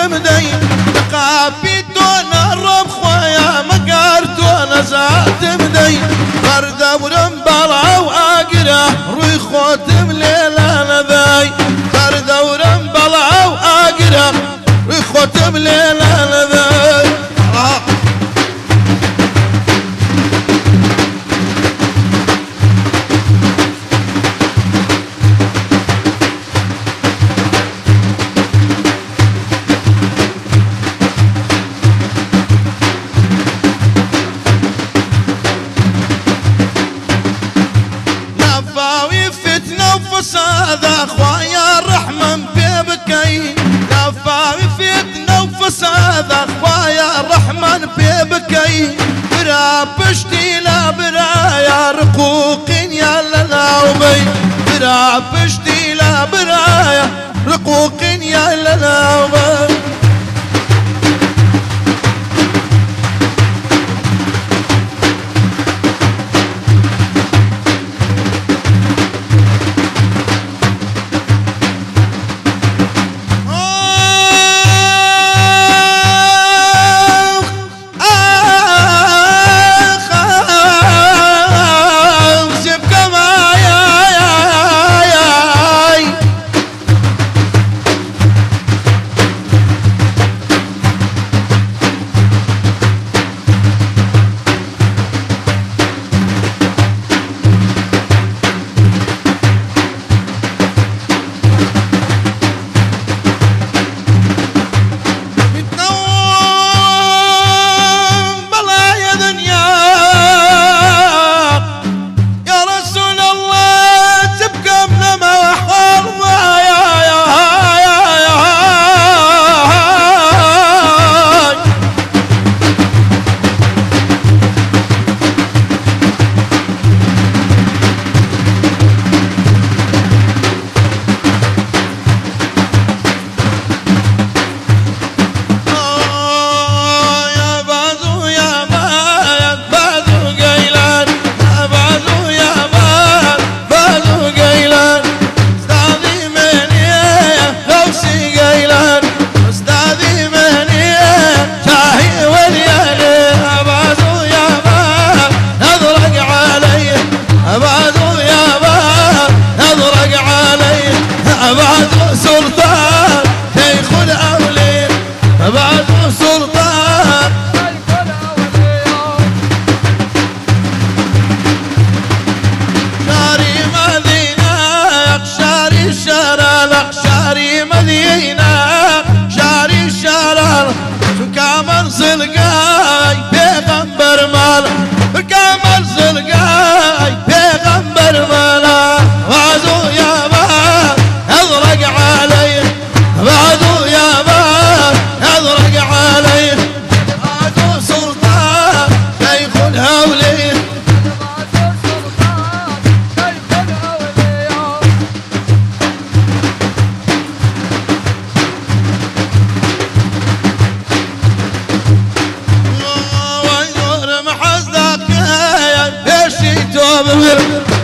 مدين قابي دون الرب خويا مقارتون زاد مدين فرد ورمبلا واقرا روي خوتم ليلة نذاي فرد ورمبلا واقرا روي خوتم ليلة نذاي هذا خوايا الرحمن بيبكي لفاوي فتنة وفساد خوايا الرحمن بيبكي برا بشتي لا برايا رقوق يا للاوبي برا بشتي لا برايا رقوق يا للاوبي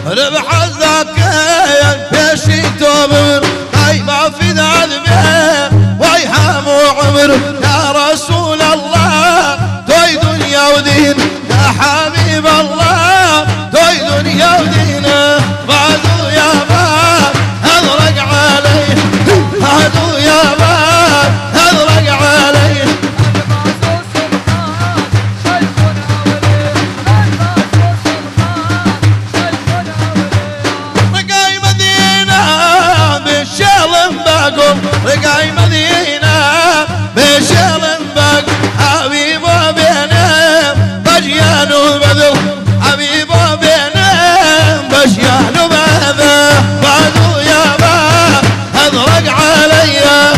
ربح الزكاة بيشي توبر هاي ما في ذا ذبيه ويحام وعمر يا رسول الله توي دنيا ودين يا حبيب الله توي دنيا ودين بعدو يا باب اضرق عليه بعدو يا باب اضرق عليه رقاي مدينة بشيل باق حبيب وبينهم بجيان وبذل حبيب وبينهم بجيان وبذل بعدو يا باب اضرق عليا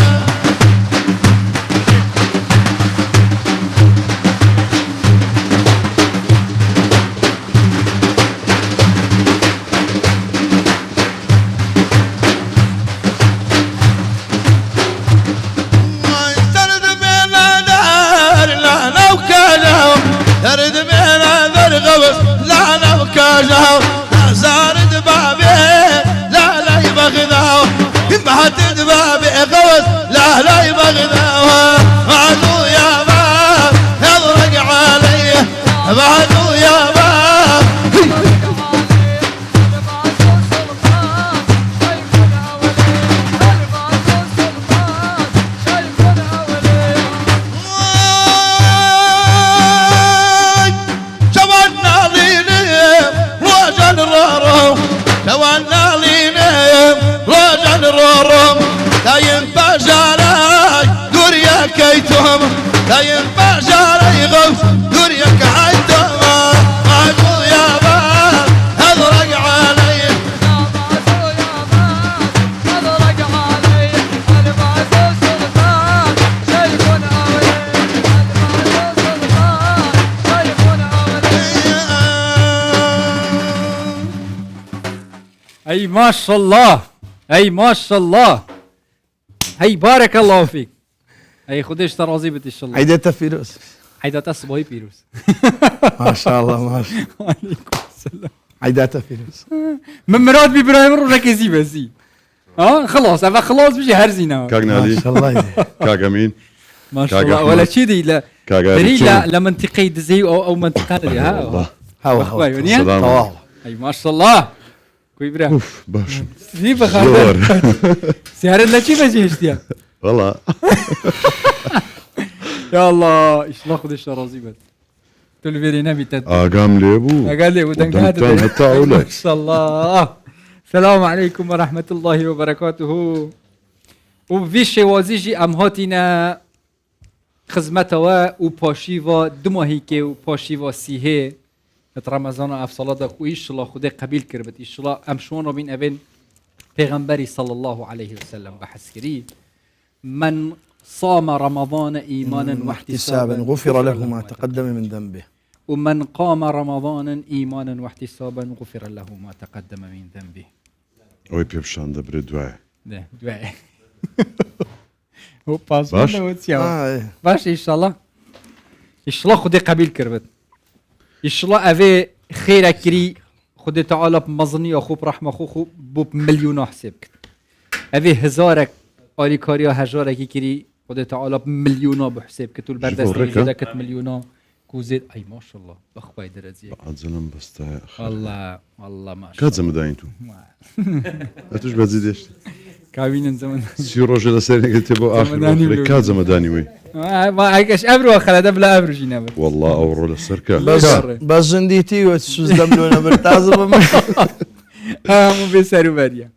ترد بينا ذرغوس لا نوكاجاو زارد بابي لا يبغذاو بهتد بابي غوس لا يبغذاو تاين بجاري دوريا كيتهم تاين بجاري غوث دوريا كعيتهم معجو يا باب اضرق علي اي ما شاء الله، اي ما شاء الله، هي بارك الله فيك. هي خدش ترازي بت ان شاء الله. عيدتها فيروز. عيدات الصباحي بيروز. ما شاء الله ما شاء الله. وعليكم السلام. عيدتها فيروز. من مرات بإبراهيم روح زي بسي. خلاص هذا خلاص بيجي هرزينا. كاغنالي ما شاء الله. كاغامين ما شاء الله ولا شيء دي لا. دري لا منطقة زي أو منطقة دي ها. هوا سلام. أي ما شاء الله. كوي إبراهيم. اوف باش في بخاطر. سهر لا شيء بجي اشتيا. والله يا الله ايش ناخذ الشرازي بس. تلفيرينا بيتد. قام ليبو قال لي ودن هذا ما شاء الله. السلام عليكم ورحمة الله وبركاته. وفي شوازيجي ام هاتينا خدمتها و پاشیوا دو ماهی که و پاشیوا سیه رمضان افصلادا و ایشالله خدا قبیل کرد ایشالله امشون بین اوین پیغمبری صلی الله علیه و سلم بحث کری من صام رمضان ایمانا واحتسابا غفر له ما تقدم من ذنبه ومن قام رمضان ايمانا واحتسابا غفر له ما تقدم من ذنبه. اوي بيبشان دبر دعاء ده دعاء. هو باس باش؟ باش ان شاء الله. ان شاء الله خدي قبيل كربت. ان شاء الله افي خير كري خدي تعالى بمظني اخو برحمه اخو بو مليون حسابك. افي هزارك الي كاريا هجارك كري خدي تعالى بمليون بحسابك طول بردست زدك مليون كوزيد اي ما شاء الله بخوي درزي بعد زلم بس والله والله ما شاء كات زمداين تو اتوش بزيدش كابين زمن سي روجل سيرني قلت بو اخر كات زمداني وي ما هيكش ابرو خلا بلا ابرو جينا والله اورو للسركه بس زنديتي وتسوز دملونا برتازم مو بيسارو بريا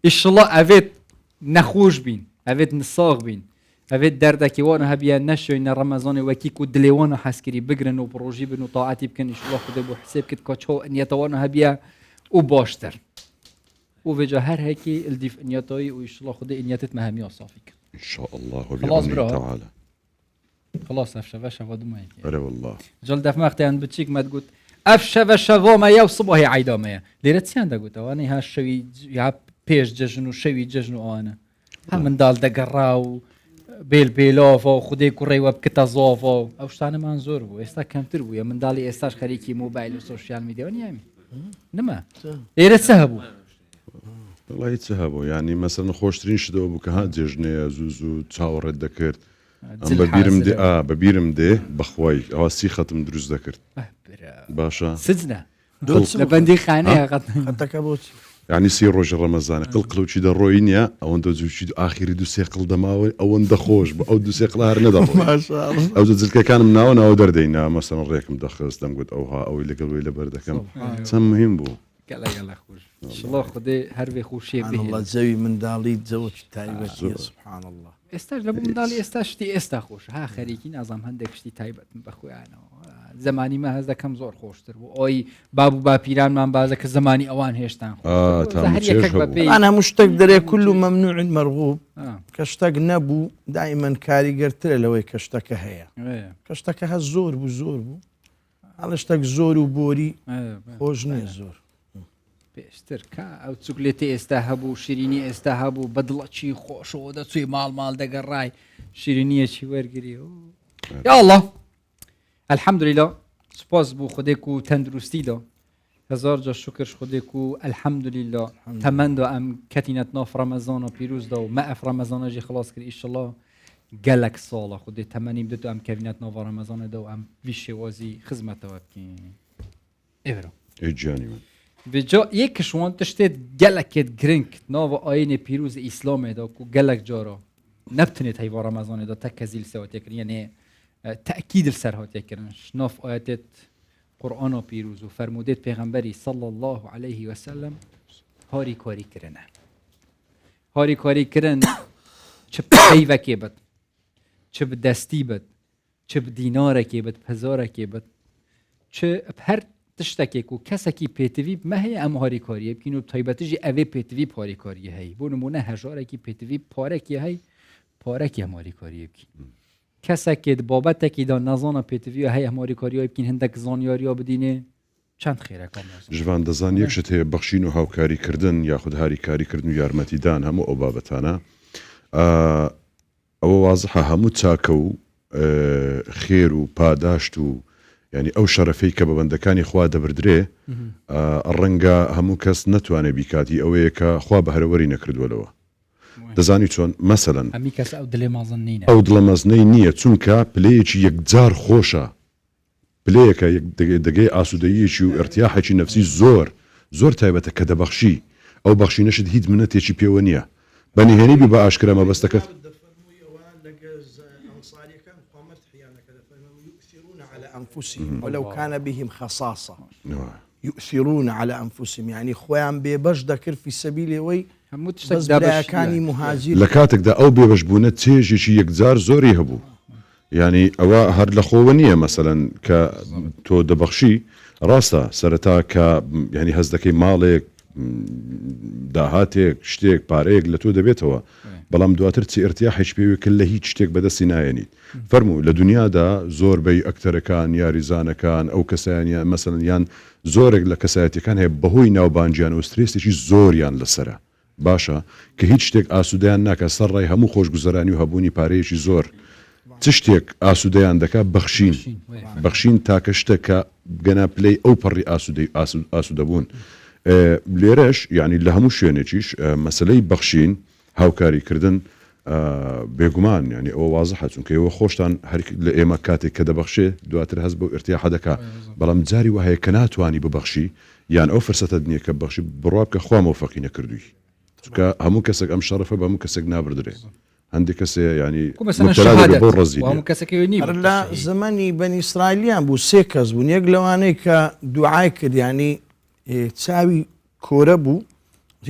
ان شاء الله افيت نخوش بين افيت نصاغ بين افيت دردك وانا هبيا نشو ان رمضان وكيكو دليوانا حسكري بقرن وبروجي بنو طاعتي بكن ان شاء الله خدي بو حساب كت كاتشو ان يتوانا هبيا وباشتر وفيجا هر هيكي الديف انياتاي وان شاء الله خدي انياتت مهميه صافيك ان شاء الله خلاص وبإذن برا. تعالى خلاص افشا فشا ودو ما اي والله جل دف مختان بتشيك ما تقول افشا فشا وما يا صبحي عيدا ما ليرتسيان دا قلت وانا هالشوي يا بيش ججنو شوي ججنو انا هم دال دقراو بيل بيلوفو خدي كوري وبكتا زوفو او شتانه منظور بو استا كمتر بو يا من دالي استاش خريكي موبايل وسوشيال ميديا ونيامي نما يرتسهبو والله يتسهبوا يعني مثلا خوشترين شدو بو كها ججنه زوزو تشاور دكرت ام ببيرم دي ببيرم دي بخوي او سي ختم دروز دكرت باشا سجنه لبندي خانه حتى كابوت يعني سي روج رمضان قلقلو شي دروينيا او ندو شي اخر دو سيقل دماوي او ندخوش او دو سيقل هرنا دخو ما شاء الله او زلك كان مناونا او دردينا مثلا ريك مدخل دم قلت اوها او اللي قلبي لبردكم تسمهم بو يلا خوش ان شاء الله خدي هربي خوشي سبحان الله به زوي من دالي تزوج تايبت سبحان الله استاج لبو مدالي استاشتي استا خوش ها خريكي نظام هندك شتي تايبت بخوي انا زماني ما هذا كم زور خوشتر بو اي بابو باپیران من بازك زماني اوان هيشتان انا مشتاق دري كله ممنوع مرغوب كشتاق نبو دائما كاريجر ترى لو كشتاك هيا كشتاك هالزور بو زور بو على اشتاق زور وبوري خوجني الزور بيشتر كا او تسوكليتي استهبو شيريني استهبو بدل شي خوش ودا تسوي مال دقراي شيرينيه شي ورقري يا الله الحمد لله سپاس بو خودکو تندرستی دا هزار جا شکرش خودکو الحمد لله تمند ام کتینت ناف رمضان و پیروز دا و معف رمضان جی خلاص کرد ایشالله گلک سالا خودی تمنیم دو ام کتینت ناف رمضان دا و ام ویشه وازی خدمت و بکین ایورا ایجانی من بجا یکش وان تشتید گلکت گرنگ ناف آین پیروز اسلام دا کو گلک جارا نبتنید هیوا رمضان دا تکزیل سوات کرد یعنی تأكيد السرهات يكرن شناف آيات قرآن و بيروز و فرمودت پیغمبری صلى الله عليه وسلم هاري كاري كرنه هاري كاري كرن چ پەیڤەکێ بێت چ دەستی بێت چ دینارێکێ بێت هەزارێکێ بێت چ هەر تشتێکێک و کەسێکی پێتوی مەهەیە ئەم هاریکاریە بکەین و تایبەتیژی ئەوێ پێتوی پارێکاریە هەیە بۆ نمونە هەژارێکی پێتوی پارێکی هەی پارێکی هەماریکاریە بکەین کەسێکێت بابەتێکیدا نەزانە پێتوی هەیە هەماریکاریە بکەین هەندێک زانیاریە بدینێ چەند خێرەکان ژوان دەزان یەکشت هەیە بەخشین و هاوکاریکردن یاخود هاریکاریکردن و یارمەتیدان هەموو ئەو بابەتانە ئەوە وازحە هەموو چاکە و خێر و پاداشت و ینی ئەو شەرەفەی کە بە بەندەکانی خوا دەبردرێ ڕەنگە هەموو کەس نەتوانێت بیکاتی ئەوەیە کە خوا بەهرەوەری نەکردووەلەوە دەزانی چۆن مەسەلەن ئەو دڵە مەزنەی نییە چونکە پلەیەکی یەکجار خۆشە پلەیەکە دەگەی ئاسوودەیەکی و ئەرتیاحێکی نەفسی زۆر تایبەتە کە دەبەخشی ئەو بەخشینەشت هیچ منەتێکی پێوە نییە بەنهێنی بی بە ئاشکرا مەبەستەکەت أنفسهم ولو كان بهم خصاصة يؤثرون على أنفسهم يعني خوان بيبش ذكر في سبيل وي بس بلا كاني مهاجر لكاتك دا أو بيبش بونا تيجي شي يكزار زوري هبو يعني أوا هر لخوانية مثلا ك تو دبخشي راستا سرتا ك يعني هزدكي مالك داهاتك شتيك باريك لتو دبيتوا بەڵام دواتر چی ئرتیاحش پێوی کە لە هیچ شتێک بەدەستی نایەنیت فەرموو لە دنیادا زۆربەی ئەکتەرەکان یاریزانەکان ئەو کەسانیان مەسەڵەن یان زۆرێک لە کەسایەتەکان هەیە بەهۆی ناوبانجیان و سترێسێکی زۆریان لەسرە باشە کە هیچ شتێک ئاسوودەیان ناکە سەرڕای هەموو خۆشگوزەرانی و هەبوونی پارەیەکی زۆر چ شتێک ئاسوودەیان دەکات بەخشین تاکە شتە کە گەنا پلەی ئەو پەڕی ئاسوودەبوون لێرەش یعنی لە هەموو شوێنێکیش مەسلەی بەخشین هاوکاریکردن بێگومان ینی ئەوە وازحە چونکە ئەوە خۆشتان هەر لە ئێمە کاتێک کە دەبەخشێ دواتر هەست بە ئرتیاح دەکا بەڵام جاری وهەیە کە ناتوانی ببەخشی یان ئەو فرسەتە دنیە کە بەخشی بڕوا بکە خوا مەوفەقی نەکردووی چونکە هەموو کەسێک ئەم شەرەفە بە هەموو کەسێک نابردرێ هەندێک کەسێ ینی بۆ ڕەزی لە زمانی بەنی ئیسرائیلیان بوو سێ کەس بوون یەک لەوانەی کە دوعای کرد ینی چاوی کۆرە بوو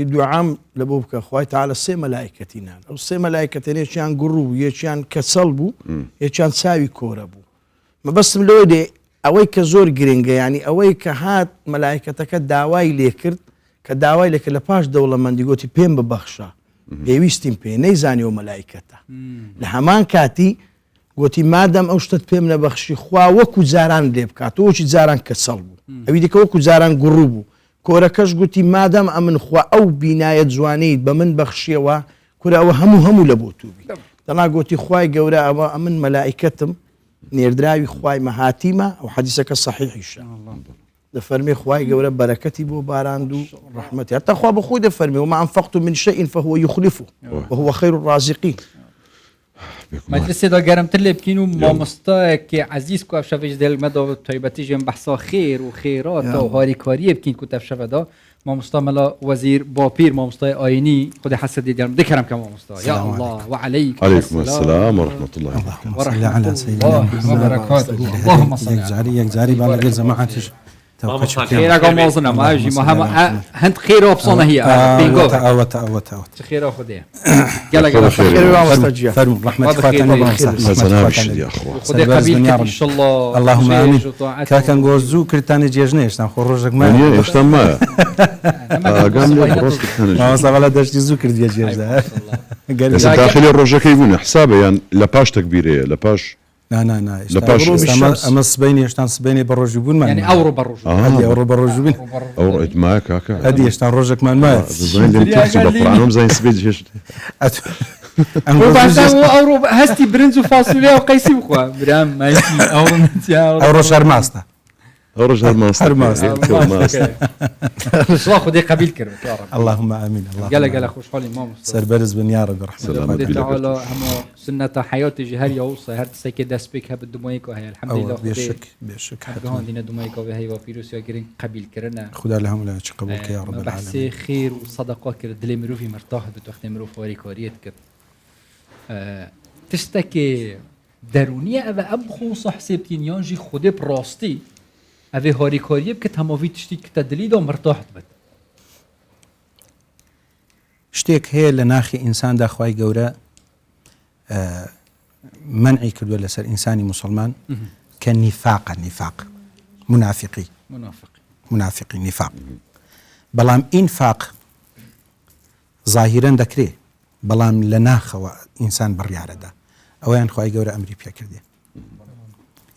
دوعام لە بۆ بکە خوای تعالە سێ مەلایکەتی نان ئەو سێ مەلایکەتێن یەکیان گوڕ بوو یەکیان کەسەڵ بوو یەکیان چاوی کۆرە بوو مەبەستم لەوە دێ ئەوەی کە زۆر گرنگە ینی ئەوەی کە هات مەلایکەتەکە داوای لێ کرد کە داوای لێکرد لە پاش دەوڵەمەندی گوتی پێم ببەخشە پێویستیم پێ نەیزانیەوە مەلایکەتە لە هەمان کاتی گوتی مادەم ئەو شتت پێم نەبەخشی خوا وەکو جاران لێ بکات وەکی جاران کەسەڵ بوو ئەوی دیکە وەکو جاران گوڕوو بوو کۆرەکەش گوتی مادەم ئەمن خوا ئەو بینایە جوانەیت بە من بەخشیەوە کورە ئەوە هەموو لە بۆ تووبی دەنا گوتی خوای گەورە ئەوە ئەمن مەلایکەتم نێردراوی خوای مەهاتیمە ئەو حەدیسەکە صحیحیشە دەفەرمێ خوای گەورە بەرەکەتی بۆ باراند و ڕەحمەتی هەتا خوا بەخۆی دەفەرمێ وما أنفقتم من شيء فهو يخلفه وهو خير الرازقين مجلسێدا گەرمتر لێ بکەین و مامۆستایەکی عەزیز کو ئەفشەڤەش دێلمەدا تایبەتیژیان بەحسا خێر و خێراتە و هاریکاریە بکەین کو تەفشەڤەدا مامۆستا مەلا وەزیر باپیر مامۆستای ئاینی خودی حەسەدی دێرم دەکەرم کە مامۆستا یا الله وعليكم السلام ورحمة الله وبركاته اللهم صل يكزاري بالغير زماعتش خيرك موازنة ما يجي ما هند خير وبصونة هي بينجو أوت خير وخديه قال خير فرم رحمة خاتم يا أخوة خدي قبيل إن شاء الله اللهم آمين كان جوزو كرتاني جيجنيش نام خروجك ما إيش تما قام لي خروج كرتاني ما صار داش جوزو كرت جيجنيش قال داخلي الرجاء كيقولون حسابه يعني لباش تكبيرة لباش لا أما السبيني يشتان سبيني بالرجوبون ما يعني أورو بالرجوبون هذه أورو بالرجوبون أورو إدماك هكا هذه يشتان رجك ما الماء زين اللي تحسب القرآن زين سبيد شيش أورو هستي برنزو فاصوليا وقيسي بخوا برام ما يجي أورو شرماستا رجل ماستر الله خدي قبيل كرم يا رب اللهم امين قال خوش حالي ماما سربرز بن يا رب رحمه الله تعالى هم سنه حياتي جهر يوصى هر سكه دسبك هب دمويك وهي الحمد لله بشك هون دينا دمويك وهي وفيروس يا جرين قبيل كرنا خدا لهم لا قبولك يا رب العالمين بحث خير وصدقه كر دلي مروفي مرتاح بتوخت مروف وري كوريت كر تشتكي درونيه او ام خو حسابتين يانجي خودي براستي اوه هاریکاریه که تماوی تشتی که تدلید و مرتاحت بد شتێک هەیە لە ناخی ئینساندا خوای گەورە منعی کردووە لەسەر ئینسانی مسلمان کە نیفاق منافقی نیفاق بەڵام ئینفاق ظاهیرەن دەکرێت بەڵام لە ناخەوە ئینسان بڕیارەدا ئەویان خوای گەورە ئەمری پێ کردێ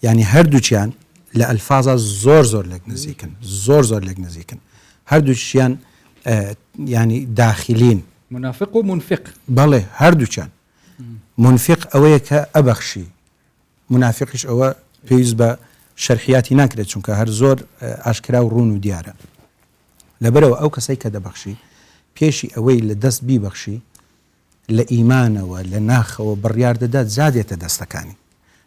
یعنی هەردووچیان لە ئەلفازە زۆر لێک نزیکن هەردووچیان ینی داخلین منافق و منفق بەڵێ هەردووچیان منفق ئەوەیە کە ئەبەخشی منافقیش ئەوە پێویست بە شەرحیاتی ناکرێت چونکە هەر زۆر ئاشکرا و ڕوون و دیارە لەبەرەوە ئەو کەسەی کە دەبەخشی پێشی ئەوەی لە دەست بیبەخشی لە ئیمانەوە لە ناخەوە بڕیار دەدات زادێتە دەستەکانی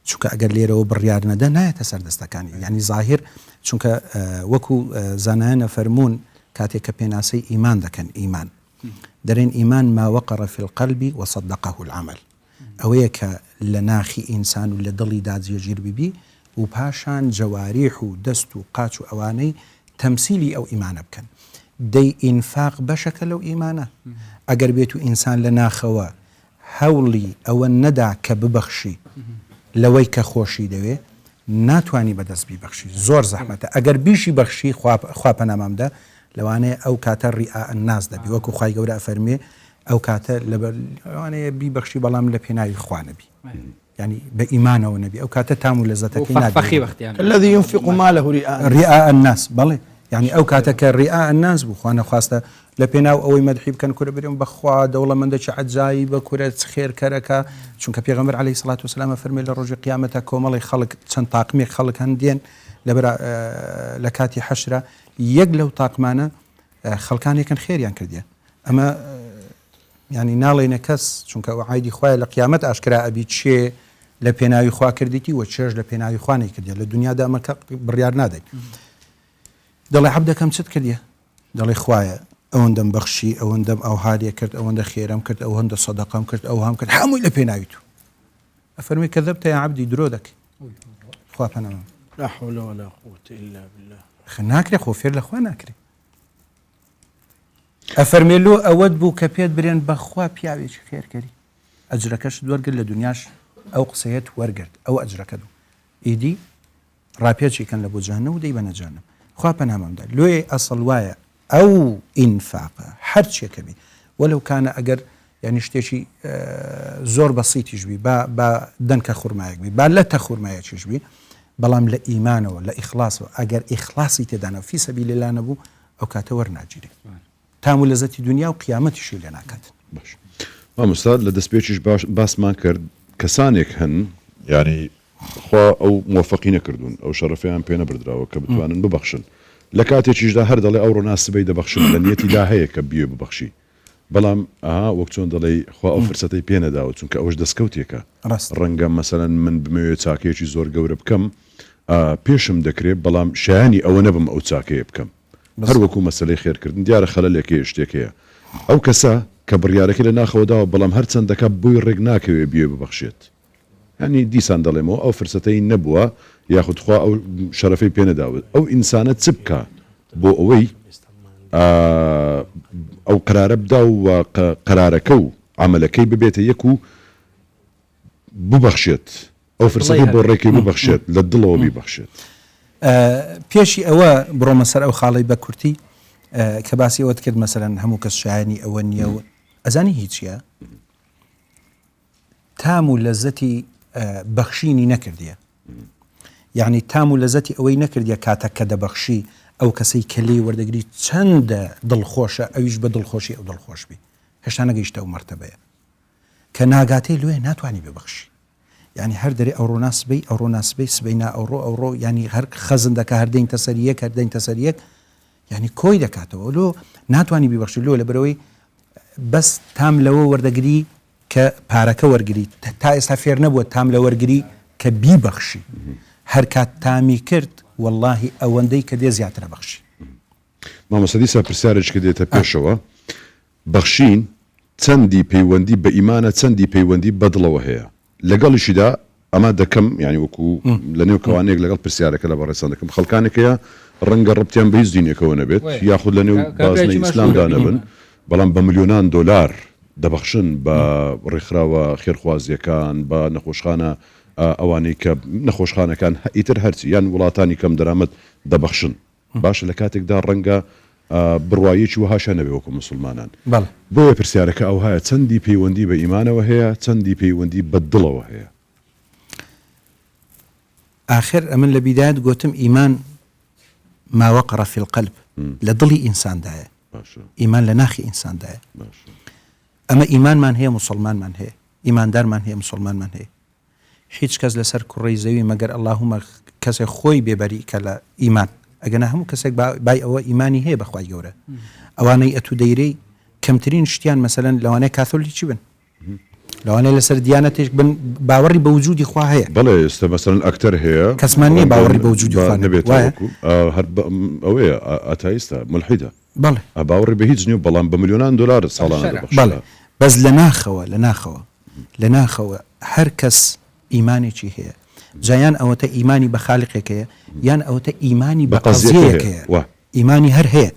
چونکە ئەگەر لێرەوە بڕیار نەدا نایەتە سەر دەستەکانی یعنی ظاهر چونکە وەکو زانایانە فەرمونون کاتێک کە پێناسەی ئیمان دەکەن ئیمان دەرێن ئیمان ما وەقەڕە فی القەلبی وصدقه العمل ئەوەیە کە لە ناخی ئینسان و لە دڵی داجێگیر بیبی و پاشان جەواریح و دەست و قاچ و ئەوانەی تەمسیلی ئەو ئیمانە بکەن دەی ئینفاق بەشەکە لەو ئیمانە ئەگەر بێت و ئینسان لە ناخەوە هەوڵی ئەوە نەدا کە ببەخشی لەوەی کە خۆشی دەوێ ناتوانی بەدەست بیبەخشی زۆر زەحمەتە ئەگەر بیشی بەخشی خوا پەنامامدا لەوانەیە ئەو کاتە ڕیئا الناس دەبی وەکو خوای گەورە فەرمێ ئەو کاتە لەوانەیە بیبەخشی بەڵام لە پێناوی خوا نەبی يعني بإيمانه ونبي أو كاتتام لزتك الذي ينفق ماله رئاء الناس بلى يعني أو كاتك رئاء الناس بخوانا خاصة لبناو أو مدحيب كان كل بريم بخوا دولة من دش عجاي بكرة خير كركا شون كبيغمر عليه الصلاة والسلام فرمي للرجل قيامتك ومالي خلق تشن طاقمي خلق هندين لبرا لكاتي حشرة يقلو طاقمانا خلقاني كان خير يعني كرديا أما يعني ناڵێ نەکەس چونکە عیدی خوای لە قیامەت ئاشکرا ئەبی چێ لە پێناوی خوا کردیتی و چێژ لە پێناوی خوا نەیکردی لە دنیادا ئەمەکە بڕیار نادەیت دەڵێ عەبدەکەم چت کردیە دەڵێ خوایە ئەوەندەم بەخشی ئەوەندەم ئەو هاریە کرد ئەوەندە خێرم کرد ئەوەندە سەدەقەم کرد ئەوهام کرد هەمووی لە پێناوی تو ئەفەرمی کەذەبتە یا عەبدی درۆ دەکەی خوا پەنامە لا حول ولا قوة إلا بالله ناکرێ خۆ فێر لە خوا ناکرێ ئەفەرمێلۆ ئەوەت بوو کە پێت برێن بەخوا پیاوێکی خێرکەری ئەجرەکەش وەرگرت لە دنیاش ئەو قسەیەت وەرگرت ئەو ئەجرەکە دوو ئیدی ڕاپێچیکەن لە بۆ جەهەنەم و دەی بە نەجەهەنەم خوا پەنامەمدا لۆیە ئەسڵ وایە ئەو ئینفاقە هەرچێکە بی وەلەو کانە ئەگەر یعنی شتێکی زۆر بەسیتیش بی با دەنکە خوورمایەک بی با لەتە خوورمایەکیش بی بەڵام لە ئیمانەوە لە ئیخلاسەوە ئەگەر ئیخلاسی تێدانەوە فی سەبیللاه نەبوو ئەو کاتە وەرناگیرێ تام لە زەتی دنیا و قیامەتیشی لێ ناکات باش مامۆستا لە دەستپێکیش باسمان کرد کەسانێک هەن یعنی خوا ئەو موفقی نەکردوون ئەو شەرەفیان پێ نەبردراوە کە بتوانن ببەخشن لە کاتێکیشدا هەر دەڵێ ئەو ڕۆناسبەی دەبەخشن لە نیەتیدا هەیە کە بیێ ببەخشی بەڵام وەک چۆن دەڵێ خوا ئەو فرسەتەی پێ نەداوە چونکە ئەوش دەستکەوتێکە ڕەنگە مەسەلەن من بمەوێت چاکەیەکی زۆر گەورە بکەم پێشم دەکرێت بەڵام شایانی ئەوە نەبم ئەو چاکەیە بکەم هەر وەکو مەسەلەی خێرکردن دیارە خەلەلێکی شتێکەیە ئەو کەسە کە بڕیارەکە لە ناخەوەداوە بەڵام هەر چەندەکە بووی ڕێک ناکەوێت بیێ ببەخشێت ینی دیسان دەڵێمەوە ئەو فرسەتەی نەبووە یاخودخوا ئەو شەرەفەی پێ نەداوت ئەو ئینسانە چ بکە بۆ ئەوەی ئەو قرارە بدا و قرارەکە و عملەکەی ببێتە یەک و ببەخشێت ئەو فرسەتی بۆ ڕێکی ببەخشێت لە دڵەوە بیبەخشێت پێشی ئەوە بڕۆمە سەر ئەو خاڵی بە کورتی کە باسی ئەوەت کرد مەسەلەن هەموو کەس شایانی ئەوە نییە و ئەزانی هیچیە تام و لەزەتی بەخشینی نەکردیە یعنی تام و لەزەتی ئەوەی نەکردیە کاتێک کە دەبەخشی ئەو کەسەی کە لێی وەردەگری چەندە دڵخۆشە ئەویش بە دڵخۆشی ئەو دڵخۆش بی هێشتا نەگەیشتە ئەو مەرتەبەیە کە ناگاتەی لێ ناتوانی ببەخشی يعني هر دري أورو ناسبي سبينا أورو يعني هر خزن دك هردين تسريك يعني كوي دكاتو لو ناتواني ببخش له لبروي بس تام لو وردقري كباركة ورقري تا استفير نبوة تام لو ورقري كبي بخشي هر كات تامي كرت والله أوندي كدي زيادة بخشي ماما سديسا برسارج كدي تبيشوا بخشين تندي بيوندي بإيمانة تندي بيوندي بدلة وهي لەگەڵیشیدا ئەمە دەکەم یعنی وەکو لە نێو کەوانێک لەگەڵ پرسیارەکە لە بەڕێستان دەکەم خەڵکانێکەیە ڕەنگە ڕەبتیان بە هیچ دینێکەوە نەبێت یاخود لە نێو بازنەی ئیسلامدا نەبن بەڵام بە ملیۆنان دۆلار دەبەخشن بە ڕێکخراوە خێرخوازیەکان بە نەخۆشخانە ئەوانەی کە نەخۆشخانەکان ئیتر هەرچی یان وڵاتانی کەم دەرامەت دەبەخشن باشە لە کاتێکدا ڕەنگە بڕوایەکی وهاشە نەبێ وەکو مسلمانان بۆیە پرسیارەکە ئەو هەیە چەندی پەیوەندی بە ئیمانەوە هەیە چەندی پەیوەندی بە دڵەوە هەیە آخر ئەمن لە بیدایەت گوتم ئیمان ما وەقڕە فی القەلب لە دڵی ئینساندایە ئیمان لە ناخی ئینساندایە ئەمە ئیمانمان هەیە مسلمانمان هەیە ئیماندارمان هەیە مسلمانمان هەیە هیچ کەس لەسەر کوڕی زەوی مەگەر ئەڵڵاهومە کەسێک خۆی بێبەری کە لە ئیمان ئەگەنا هەموو کەسێک بای ئەوە ئیمانی هەیە بەخوای گەورە ئەوانەی ئەتو دەیرەی کەمترین شتیان مەسەلەن لەوانەیە کاتۆلیکی بن لەوانەیە لەسەر دیانەتێک بن باوەڕی بە وجودی خوا هەیە بەڵێ ئێستا مەسەلەن ئەکتەر هەیە کەسمان نییە باوەڕی بە وجودی خوا نەبێت هەر ئەوەیە ئەتایستە ملحیدە بەڵێ باوەڕی بە هیچ نییە بەڵام بە ملیۆنان دلار ساڵانە بەڵێ بەس لە ناخەوە هەر کەس ئیمانێکی هەیە جایان ئەوەتە ئیمانی بە خالقێکەیە یان ئەوەتە ئیمانی بە قەزیەیەکەیە ئیمانی هەر هەیە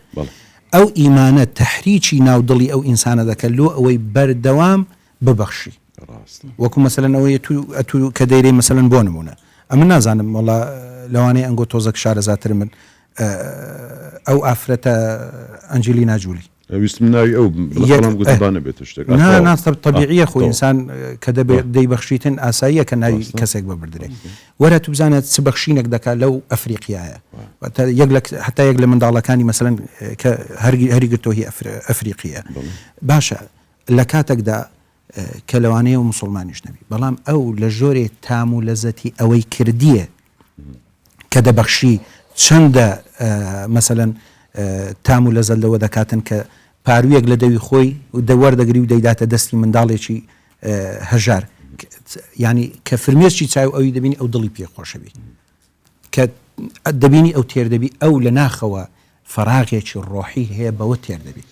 ئەو ئیمانە تەحریکی ناودڵی ئەو ئینسانە دەکەن لۆ ئەوەی بەردەوام ببەخشی وەکو مەسەلەن ئەوەیە تو کە دەیرێ مەسەلەن بۆ نمونە ئەمە نازانم وەڵا لەوانەیە ئەنگۆ تۆزەک شارەزاتر من ئەو ئافرەتە ئەنجلینا جولی ویستم ناوی ئەو گوتبانە بێت شتێک ناستە طبیعیە خۆ ئینسان کە دەبێت دەیبەخشیتن ئاساییە کە ناوی کەسێک ببردرێ وەرە تو بزانێت چ بەخشینێک دەکات لەو ئەفریقیایە حتا یەک لە منداڵەکانی مەسەلەن کە هەری گرتۆ هی ئەفریقیە باشە لە کاتێکدا کە لەوانەیە و مسلمانیش نەبی بەڵام ئەو لە ژۆرێ تام و لەزەتی ئەوەی کردیە کە دەبەخشی چەندە مەسەلەن تام و لەزەت لەوە دەکاتن کە پارویەک لە دەوی خۆی دەوەردەگری و دەیداتە دەستی منداڵێکی هەژار ینی کە فرمێسکی چاو ئەوی دەبینی ئەو دڵی پێخۆشەبی کە دەبینی ئەو تێردەبی ئەو لە ناخەوە فەراغێکی ڕۆحی هەیە بەوە تێردەبی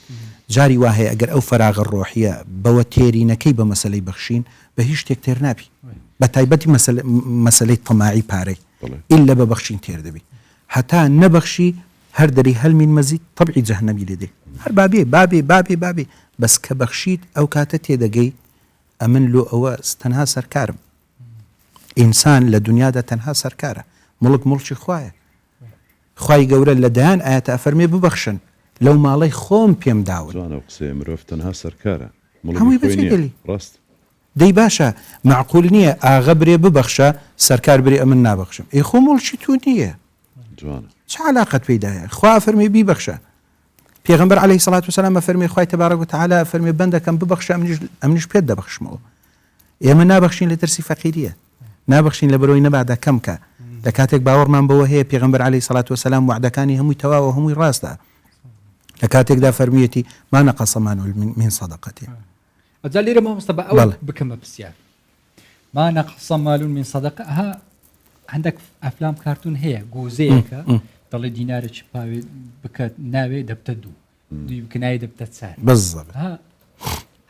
جاری وا هەیە ئەگەر ئەو فەراغە ڕۆحیە بەوە تێرینەکەی بە مەسەلەی بەخشین بە هیچ شتێک تێر نابی بە تایبەتی مەسەلەی تەماعی پارەی ئیلا بە بەخشین تێردەبی هەتا نەبەخشی هەر دەری هەلمین مەزید طبعی جەهەنەمی لێدێ هەر بابێ بەس کە بەخشیت ئەو کاتە تێدەگەی ئەمن لۆ ئەوە تەنها سەرکارم ئینسان لە دنیادا تەنها سەرکارە مڵکی خوایە خوای گەورە لە دایان ئاەتە ئەفەرمێ ببەخشن لەو ماڵەی خۆم پێم داون قسەی مرۆڤ تەنها سەرکارە هەمووی بەجێگەلی ڕاست دەی باشە معقول نییە ئاغا برێ ببەخشە سەرکار برێ ئەمن نابەخشم ئەی خۆ مڵکی تو نییە چه علاقت پیدایە خوا فەرمی بیبەخشە پێغەمبەر عەلەیهی سەڵات وسەلام فەرمی خوای تەبارەک و تەعالا فەرمی بەندەکەم ببەخشە ئەمنیش پێت دەبەخشمەوە ئێمە نابەخشین لە ترسی فەقیریە نابەخشین لە بەرۆی نەبادا کەم کە لە کاتێک باوەڕمان بەوە هەیە پێغەمبەر عەلەیهی سەڵات وسەلام وعدەکانی هەمووی تەواوە هەمووی ڕاستە لە کاتێکدا فەرمیەتی ما نەقەسە مال من صەدەقەتی ئەجا لێرە مامۆستا بە ئەوە بکەمە پرسیار ما نەقەسە مال من صەدەقە ها هەندێک ئەفلام کارتون هەیە گۆزەیەکە دەڵێ دینارێکی پاوێ بکات ناوێ دەبتە دوی بکنایە دەبتە چار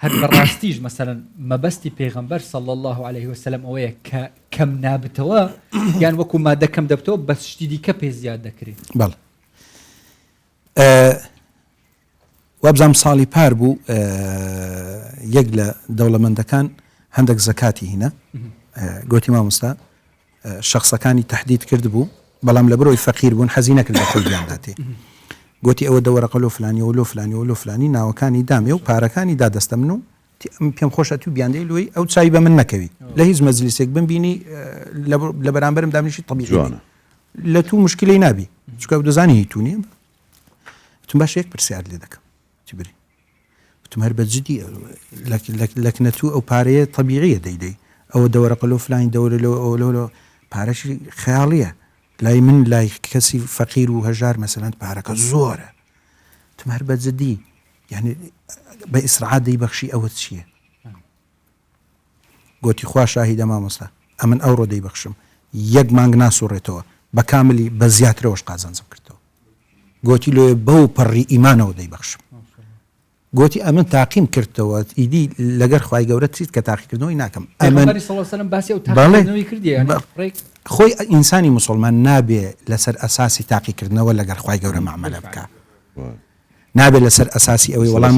هەر بەڕاستیش مەسەلەن مەبەستی پێغەمبەر صلی الله عليه وسلم ئەوەیە کە کەم نابتەوە یان وەکو مادە کەم دەبتەوە بەس شتی دیکە پێ زیاد دەکرێت بەڵێ وابزانم ساڵی پار بوو یەک لە دەوڵەمەندەکان هەندێک زەکاتی هینە گوتی مامۆستا شخصەکانی تهدید کرد بوو بەڵام لە بەرۆی فەقیر بوون حەزی نەکرد لە خۆی گیانداتێ گوتی ئەوە دەوەرەقە لۆ فلانی و لۆ فلانی و لۆ فلانی ناوەکانی دامێ و پارەکانی دادەستە من و پێم خۆشە تو بیاندەی لۆی ئەو چای بە من نەکەوی لە هیچ مەجلیسێک بمبینی لە بەرامبەرم دامنیشی طبیعی لە تو مشکلەی نابی چونکە دەزانی هی تو نییە تم باش یەک پرسیار لێ دەکەم چی بری وتم هەر بەجددی لەکنە تو ئەو پارەیە طبیعیە دەیدەی ئەوە دەوەرەقە لۆ فلانی دەورە لۆ پارەشی خەیاڵیە لای من لای کەسی فەقیر و هەژار مەسەلەن پارەکە زۆرە تم هەر بەجددی یعنی بە ئیسرعات دەیبەخشی ئەوە چییە گوتی خوا شاهیدە مامۆستا ئەمن ئەوڕۆ دەیبەخشم یەک مانگ ناسوڕێتەوە بە کاملی بە زیاترەوەش قازانجم کردەوە گوتی لێ بەو پەڕی ئیمانەوە دەیبەخشم گوتی ئەمن تاقیم کردەوە ئیدی لەگەر خوای گەورە چیت کە تاقیکردنەوەی ناکەم خۆی ئینسانی مسلمان نابێ لەسەر ئەساسی تاقیکردنەوە لەگەر خوای گەورە مەعاملە بکە نابێت لەسەر ئەساسی ئەوەی وەڵام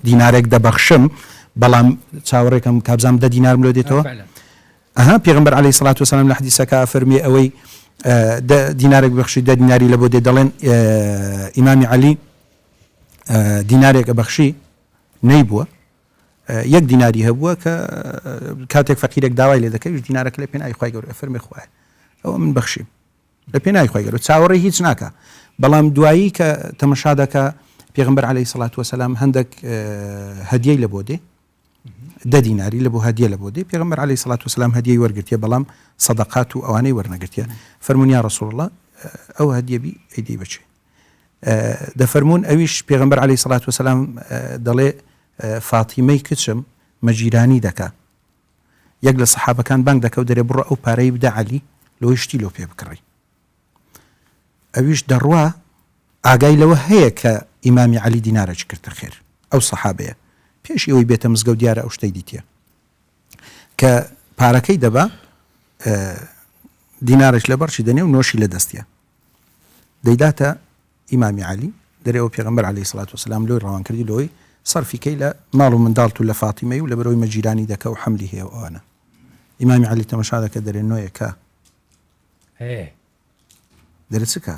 دینارێک دەبەخشم بەڵام چاوەڕێکم کابزانام 10 دینارم لۆ دێتەوە پێغمبەر عەلەیهی سەڵات وسەلام لە حەدیثەکە فەرمی ئەوەی دینارێک بەخشی 10 دیناری لە بۆ دێ دەڵێن ئیمامی عەلی دینارێک بەخشی نەیبووە 1 دیناری هەبووە کە کاتێک فەقیرێک داوای لێ دەکەویش دینارەکە لە پێناوی خوای گەورە فەرمی خوایە ئەوە من بەخشیم لە پێناوی خوای گەورە چاوەڕێی هیچ ناکە بەڵام دوایی کە تەمەشا دەکە پێغمبەر عەلەیهی سەڵات وسەلام هەندێک هەدیەی لە بۆ دێ 10 دیناری لە بۆ هەدیە لە بۆ دێ پێغمبەر عەلەیهی سەڵات وسەلام هەدیەی وەرگرتیە بەڵام سەدەقات و ئەوانەی وەرنەگرتیە فەرموون یا ڕەسوڵ الله ئەو هەدیە بی ئەیدی بچێ دەفەرموون ئەویش پێغمبەر عەلەیهی سەڵات وسەلام دەڵێ فاتیمەی کچم مەجیرانی دەکا یەک لە سەحابەکان بانگ دەکە و دەرێ بڕۆ ئەو پارەی بدە عەلی لۆی شتی لۆ پێ بکڕی ئەویش دەڕوا ئاگای لەوە هەیە کە ئیمامی عەلی دینارێک کردە خێر ئەو سەحابەیە پێشی ئەوەی بێتە مزگەوت دیارە ئەو شتەی دیتە کە پارەکەی دەبا دینارێک لە بەرچی دەنێ و نۆشی لە دەستیە دەیداتە ئیمامی عەلی دەرێەوە پێغمبەر عەلەیهی سەڵات وسەلام لۆی ڕەوان کردی لۆی صرفیکەی لە ماڵ و منداڵت و لە فاتیمەی و لە بەرەوەی مەجیرانی دەکە و حەملی هەیە ئەوانە ئیمامی عەلی تەماشا دەکە دەرێ نۆیەکە دەرێ چکە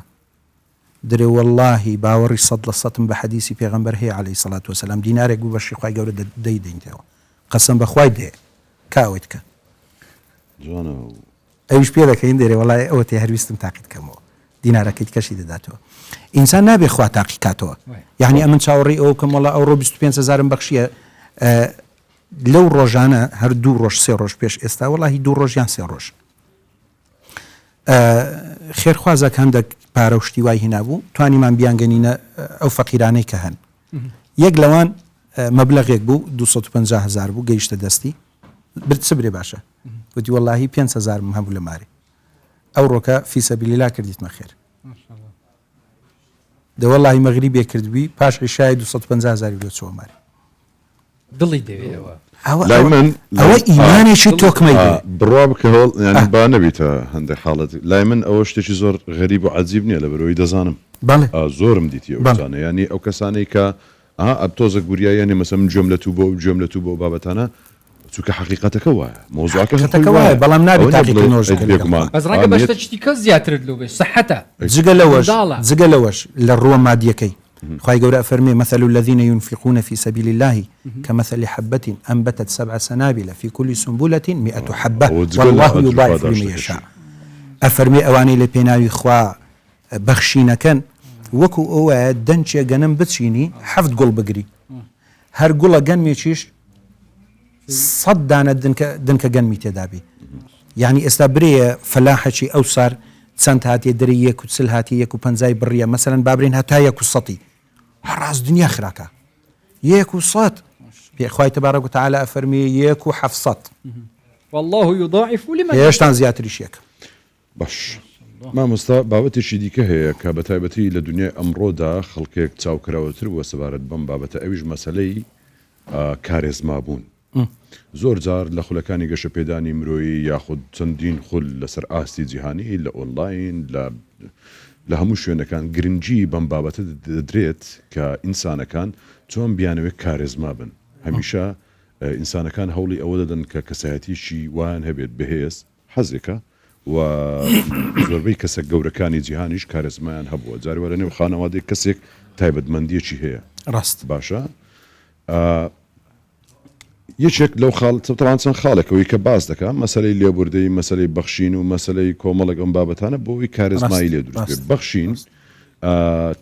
دەرێ وەڵڵاهی باوەڕی 100% بە حەدیسی پێغەمبەر هەیە عەلەیهی سەڵات وسەلام دینارێک بوو بەشی خوای گەورە دەیدەینەوە قەسەم بەخوای دێ کاوێت کە ئەویش پێ دەکەین دەرێ وەڵای ئەوە تێ هەرویستم تاقیت کەمەوە دینارەکەیت کەشی دەداتەوە ئینسان نابێ خوا تاقیکاتەوە یعنی ئەمن چاوەڕێی ئەو کەم وەڵا ئەوڕۆ 25,000 بەخشیە لەو ڕۆژانە هەر 2 ڕۆژ 3 ڕۆژ پێش ئێستا وەڵاهی 2 ڕۆژ یان 3 ڕۆژ خێرخوازە هەندێک پارە و شتی وای هێنابوو توانیمان بیانگەنینە ئەو فەقیرانەی کە هەن یەک لەوان مەبلەغێک بوو 250,000 بوو گەیشتە دەستی برد سبرێ باشە وتی وەڵاهی 5,000 هەبوو لە ماری ئەو ڕۆکە فی سەبیلیلا کردیتمە خێر دەوەڵی مەغریبێ کردبووی پاش عیشای 250,000 لۆ چۆ ماری دڵی دەوێتەوە ئەوە ئیمانێکی تۆکمەی بڕوا بکە هەڵ ینی با نەبیتە هەندێک حاڵەت لای من ئەوە شتێکی زۆر غەریب و عەجیب نییە لە بەرەوەی دەزانم زۆرم دیتی ئەوزانە ینی ئەو کەسانەی کە ئەبتۆزە گوریایانی مەسە من جۆم لە تو بۆ جۆم لە تو بۆ بابەتانە چونکە حقیقەتەکە وایە مۆزوعەکە وایە بەڵام نابێت بەس ڕەنگە بەشتە شتی کەس زیاترت لۆ بێ سەحەتە جگە لەوەش لە ڕووە مادیەکەی خوای گەورە فەرمێ مثل الذين ينفقون في سبيل الله كمثل حبة أنبتت 7 سنابل في كل سنبلة 100 حبة والله يضاعف لمن يشاء أفرمي أواني لبيناوي خوا بخشينكن وەکو ئەوە دەنچێ گەنم بچینی 7 گوڵ بگری هەر گوڵە گەنمێکیش 100 دانە دنکە گەنمی تێدابی یعنی ئێستا برەیە فەلاحەکی ئەو سار چەند هاتیە دەری 140 هاتی 150 بڕیە مەسەلەن بابرین هەتا 100 هەڕاست دنیا خراکە 100 پێخوای تبارەک و تەعالا ئەفەرمێ 1,700 والله يضاعف لمن هێشتان زیاتریشێک باش مامۆستا بابەتێکی دیکە هەیە کە بە تایبەتی لە دنیای ئەمڕۆدا خەڵکێک چاوکراوەتر وە سەبارەت بەم بابەتە ئەویش مەسەلەی کارێزما بوون زۆر جار لە خولەکانی گەشە پێدانی مرۆیی یاخود چەندین خول لەسەر ئاستی جیهانی لە ئۆنلاین لە هەموو شوێنەکان گرنگی بەم بابەتە دەدرێت کە ئینسانەکان چۆن بیانەوێت کارێزما بن هەمیشە ئینسانەکان هەوڵی ئەوە دەدەن کە کەسایەتیشی وان هەبێت بەهێز حەزێکە و زۆربەی کەسە گەورەکانی جیهانیش کارێزمایان هەبووە جارێوە لە نێو خانەوادەی کەسێک تایبەتمەندیەکی هەیە ڕاست باشە یەکێک لەو خاڵتەوان چەند خاڵێکەوەی کە باز دەکەم مەسەلەی لێبوردەی مەسەلەی بەخشین و مەسەلەی کۆمەڵێک ئەم بابەتانە بۆەوەی کارێزمایی لێ دروست بەخشین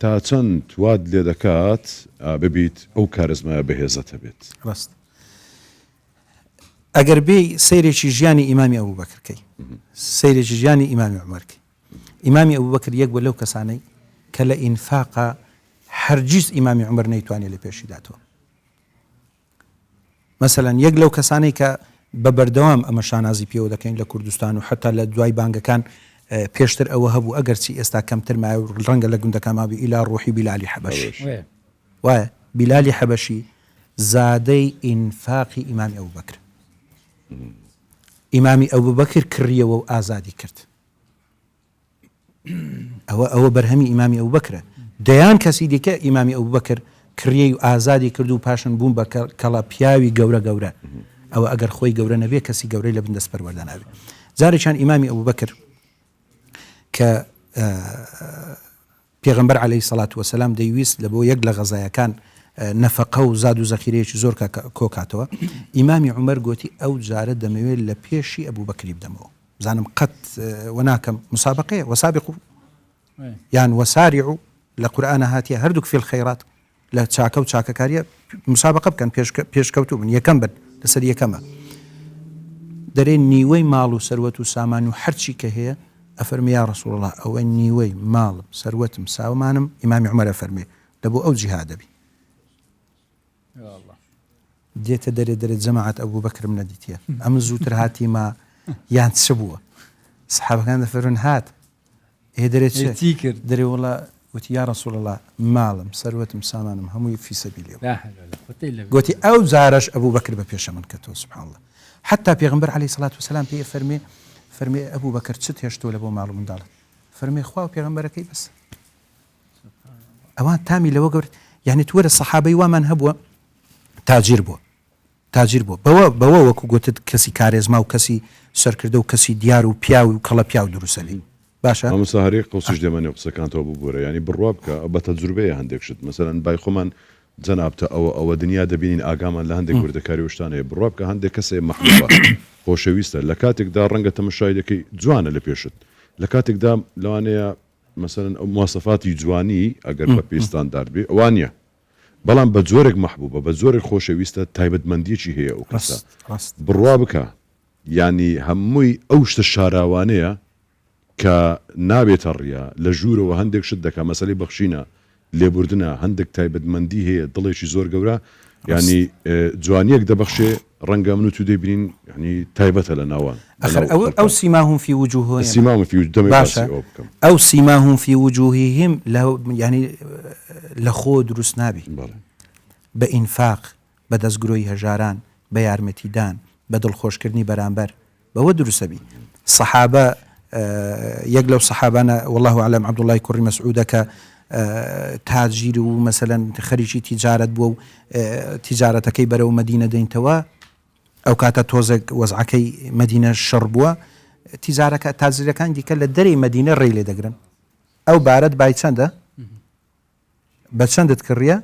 تا چەند واد لێ دەکات ببیت ئەو کارێزمایە بەهێزە هەبێت ڕاست ئەگەر بێ سەیرێکی ژیانی ئیمامی ئەبوبەکرکەی سەیرێکی ژیانی ئیمامی عومەرکەی ئیمامی ئەبوبەکر یەک بۆ لەو کەسانەی کە لە ئینفاقا هەرگیز ئیمامی عومەر نەیتوانێت لە پێشی داتەوە مەسەلەن یەک لەو کەسانەی کە بە بەردەوام ئەمە شانازی پێوە دەکەین لە کوردستان و حتا لە دوای بانگەکان پێشتر ئەوە هەبوو ئەگەرچی ئێستا کەمتر مایە و ڕەنگە لە گوندەکان مابی ئیلا ڕوحی بیلالی حەبەشی وایە بیلالی حەبەشی زادەی ئینفاقی ئیمامی ئەبوبەکر ئیمامی ئەبوبەکر کڕیەوە و ئازادی کرد ئەوە بەرهەمی ئیمامی ئەبوبەکرە دەیان کەسی دیکە ئیمامی ئەبوبەکر کڕیەی و ئازادی کرد و پاشن بووم بە کەڵا پیاوی گەورە ئەوە ئەگەر خۆی گەورە نەبێ کەسی گەورەی لە بندەست پەروەردە نابێت. جارێکیان ئیمامی ئەبوبەکر کە پێغەمبەر عەلەیهی سەڵات وەسەلام دەیویست لە بۆ یەک لە غەزایەکان نەفەقە و زاد و زەخیرەیەکی زۆر کۆکاتەوە، ئیمامی عومەر گوتی ئەو جارە دەمەوێت لە پێشی ئەبوبەکری بدەمەوە، بزانم قەت وەناکەم مسابقەیە وەسابقوا یان وەساریعوا لە قورئانە هاتیە هەردووک فی الخەیرات لە چاکە و چاکەکاریە مسابقە بکەن پێشکەوتوو بن یەکەم بن لەسەر یەکەمە دەرێ نیوەی ماڵ و سەروەت و سامان و هەرچی کە هەیە ئەفەرمی یا ڕەسوڵ الله ئەوە نیوەی ماڵم سەروەتم ساومانم ئیمامی عومەر ئەفەرمێ لەبۆ ئەو جیهاد دەبی دێتە دەرێت جەماعەت ئەبوبەکرم نەدیتیە ئەم زووتر هاتی ما یان چ بووە سەحابەکان دەفەرمون هات دەرێت کرد دەرێ وڵا وتی یا ڕەسوڵ الله ماڵم سەروەتم سامانم هەمووی فی سەبیلێ گوتی ئەو جارەش ئەبوبەکر بە پێشە من کە تۆ سبحان الله حتا پێغەمبەر عەلەیهی سەڵات وسەلام پێی فەرمێ ئەبوبەکر چت هێشتۆ لە بۆ ماڵ و منداڵت فەرمێ خوا و پێغەمبەرەکەی بەس ئەوان تامی لەوە گەورت یعنی تووەرە سەحابەی وامان هەبووە تاجیر بووە بەوە وەکو گوتت کەسی کارێزما و کەسی سەرکردە و کەسی دیار و پیاو و کەڵە پیاو دروسەلی باشە ئەمەساهری قوسیش دەمەنێ قسەکانتەوە ببوورە ینی بڕوا بکە بە تەجروبەیە هەندێک شت مەسەلەن بای خۆمان جەنابتە ئەوە دنیا دەبینین ئاگامان لە هەندێک وردەکاری وشتانەیە بڕوا بکە هەندێک کەسێ مەحبوبە خۆشەویستە لە کاتێکدا ڕەنگە تەمەشای دەکەی جوانە لە پێشت لە کاتێکدا لەوانەیە مەسەلەن ئەو مواسەفاتی جوانی ئەگەر بە پێستاندار بێ ئەوانە بەڵام بە جۆرێک مەحبوبە بە جۆرێک خۆشەویستە تایبەتمەندیەکی هەیە ئەو کەسە بڕوا بکە ینی هەمووی ئەو شتە شاراوانەیە کە نابێتە ڕیا لە ژوورەوە هەندێک شت دەکا مەسەلەی بەخشینە لێبوردنە هەندێک تایبەتمەندی هەیە دڵێکی زۆر گەورە ینی جوانیەک دەبەخشێ ڕەنگە من و تو دەبینین ینی تایبەتە لە ناوان ئەو سیماهم فی وجوههم باشە ئەو سیماهم فی وجوههم ینی لە خۆ دروست نابی بە ئینفاق بە دەستگرۆی هەژاران بە یارمەتیدان بە دڵخۆشکردنی بەرامبەر بەوە دروستەبی سەحابە یەک لەو سەحابانە والله أعلم عەبدوڵڵای کوڕی مەسعودەکە تاجیر و مەسەلەن خەریکی تیجارەت بووە و تیجارەتەکەی بەرەو مەدینە دەینتەوە ئەو کاتە تۆزێک وەزعەکەی مەدینە شەڕ بووە تاجرەکان دیکە لە دەرەی مەدینە ڕێی لێ دەگرن ئەو بارەت بای چەندە بە چەندت کڕیە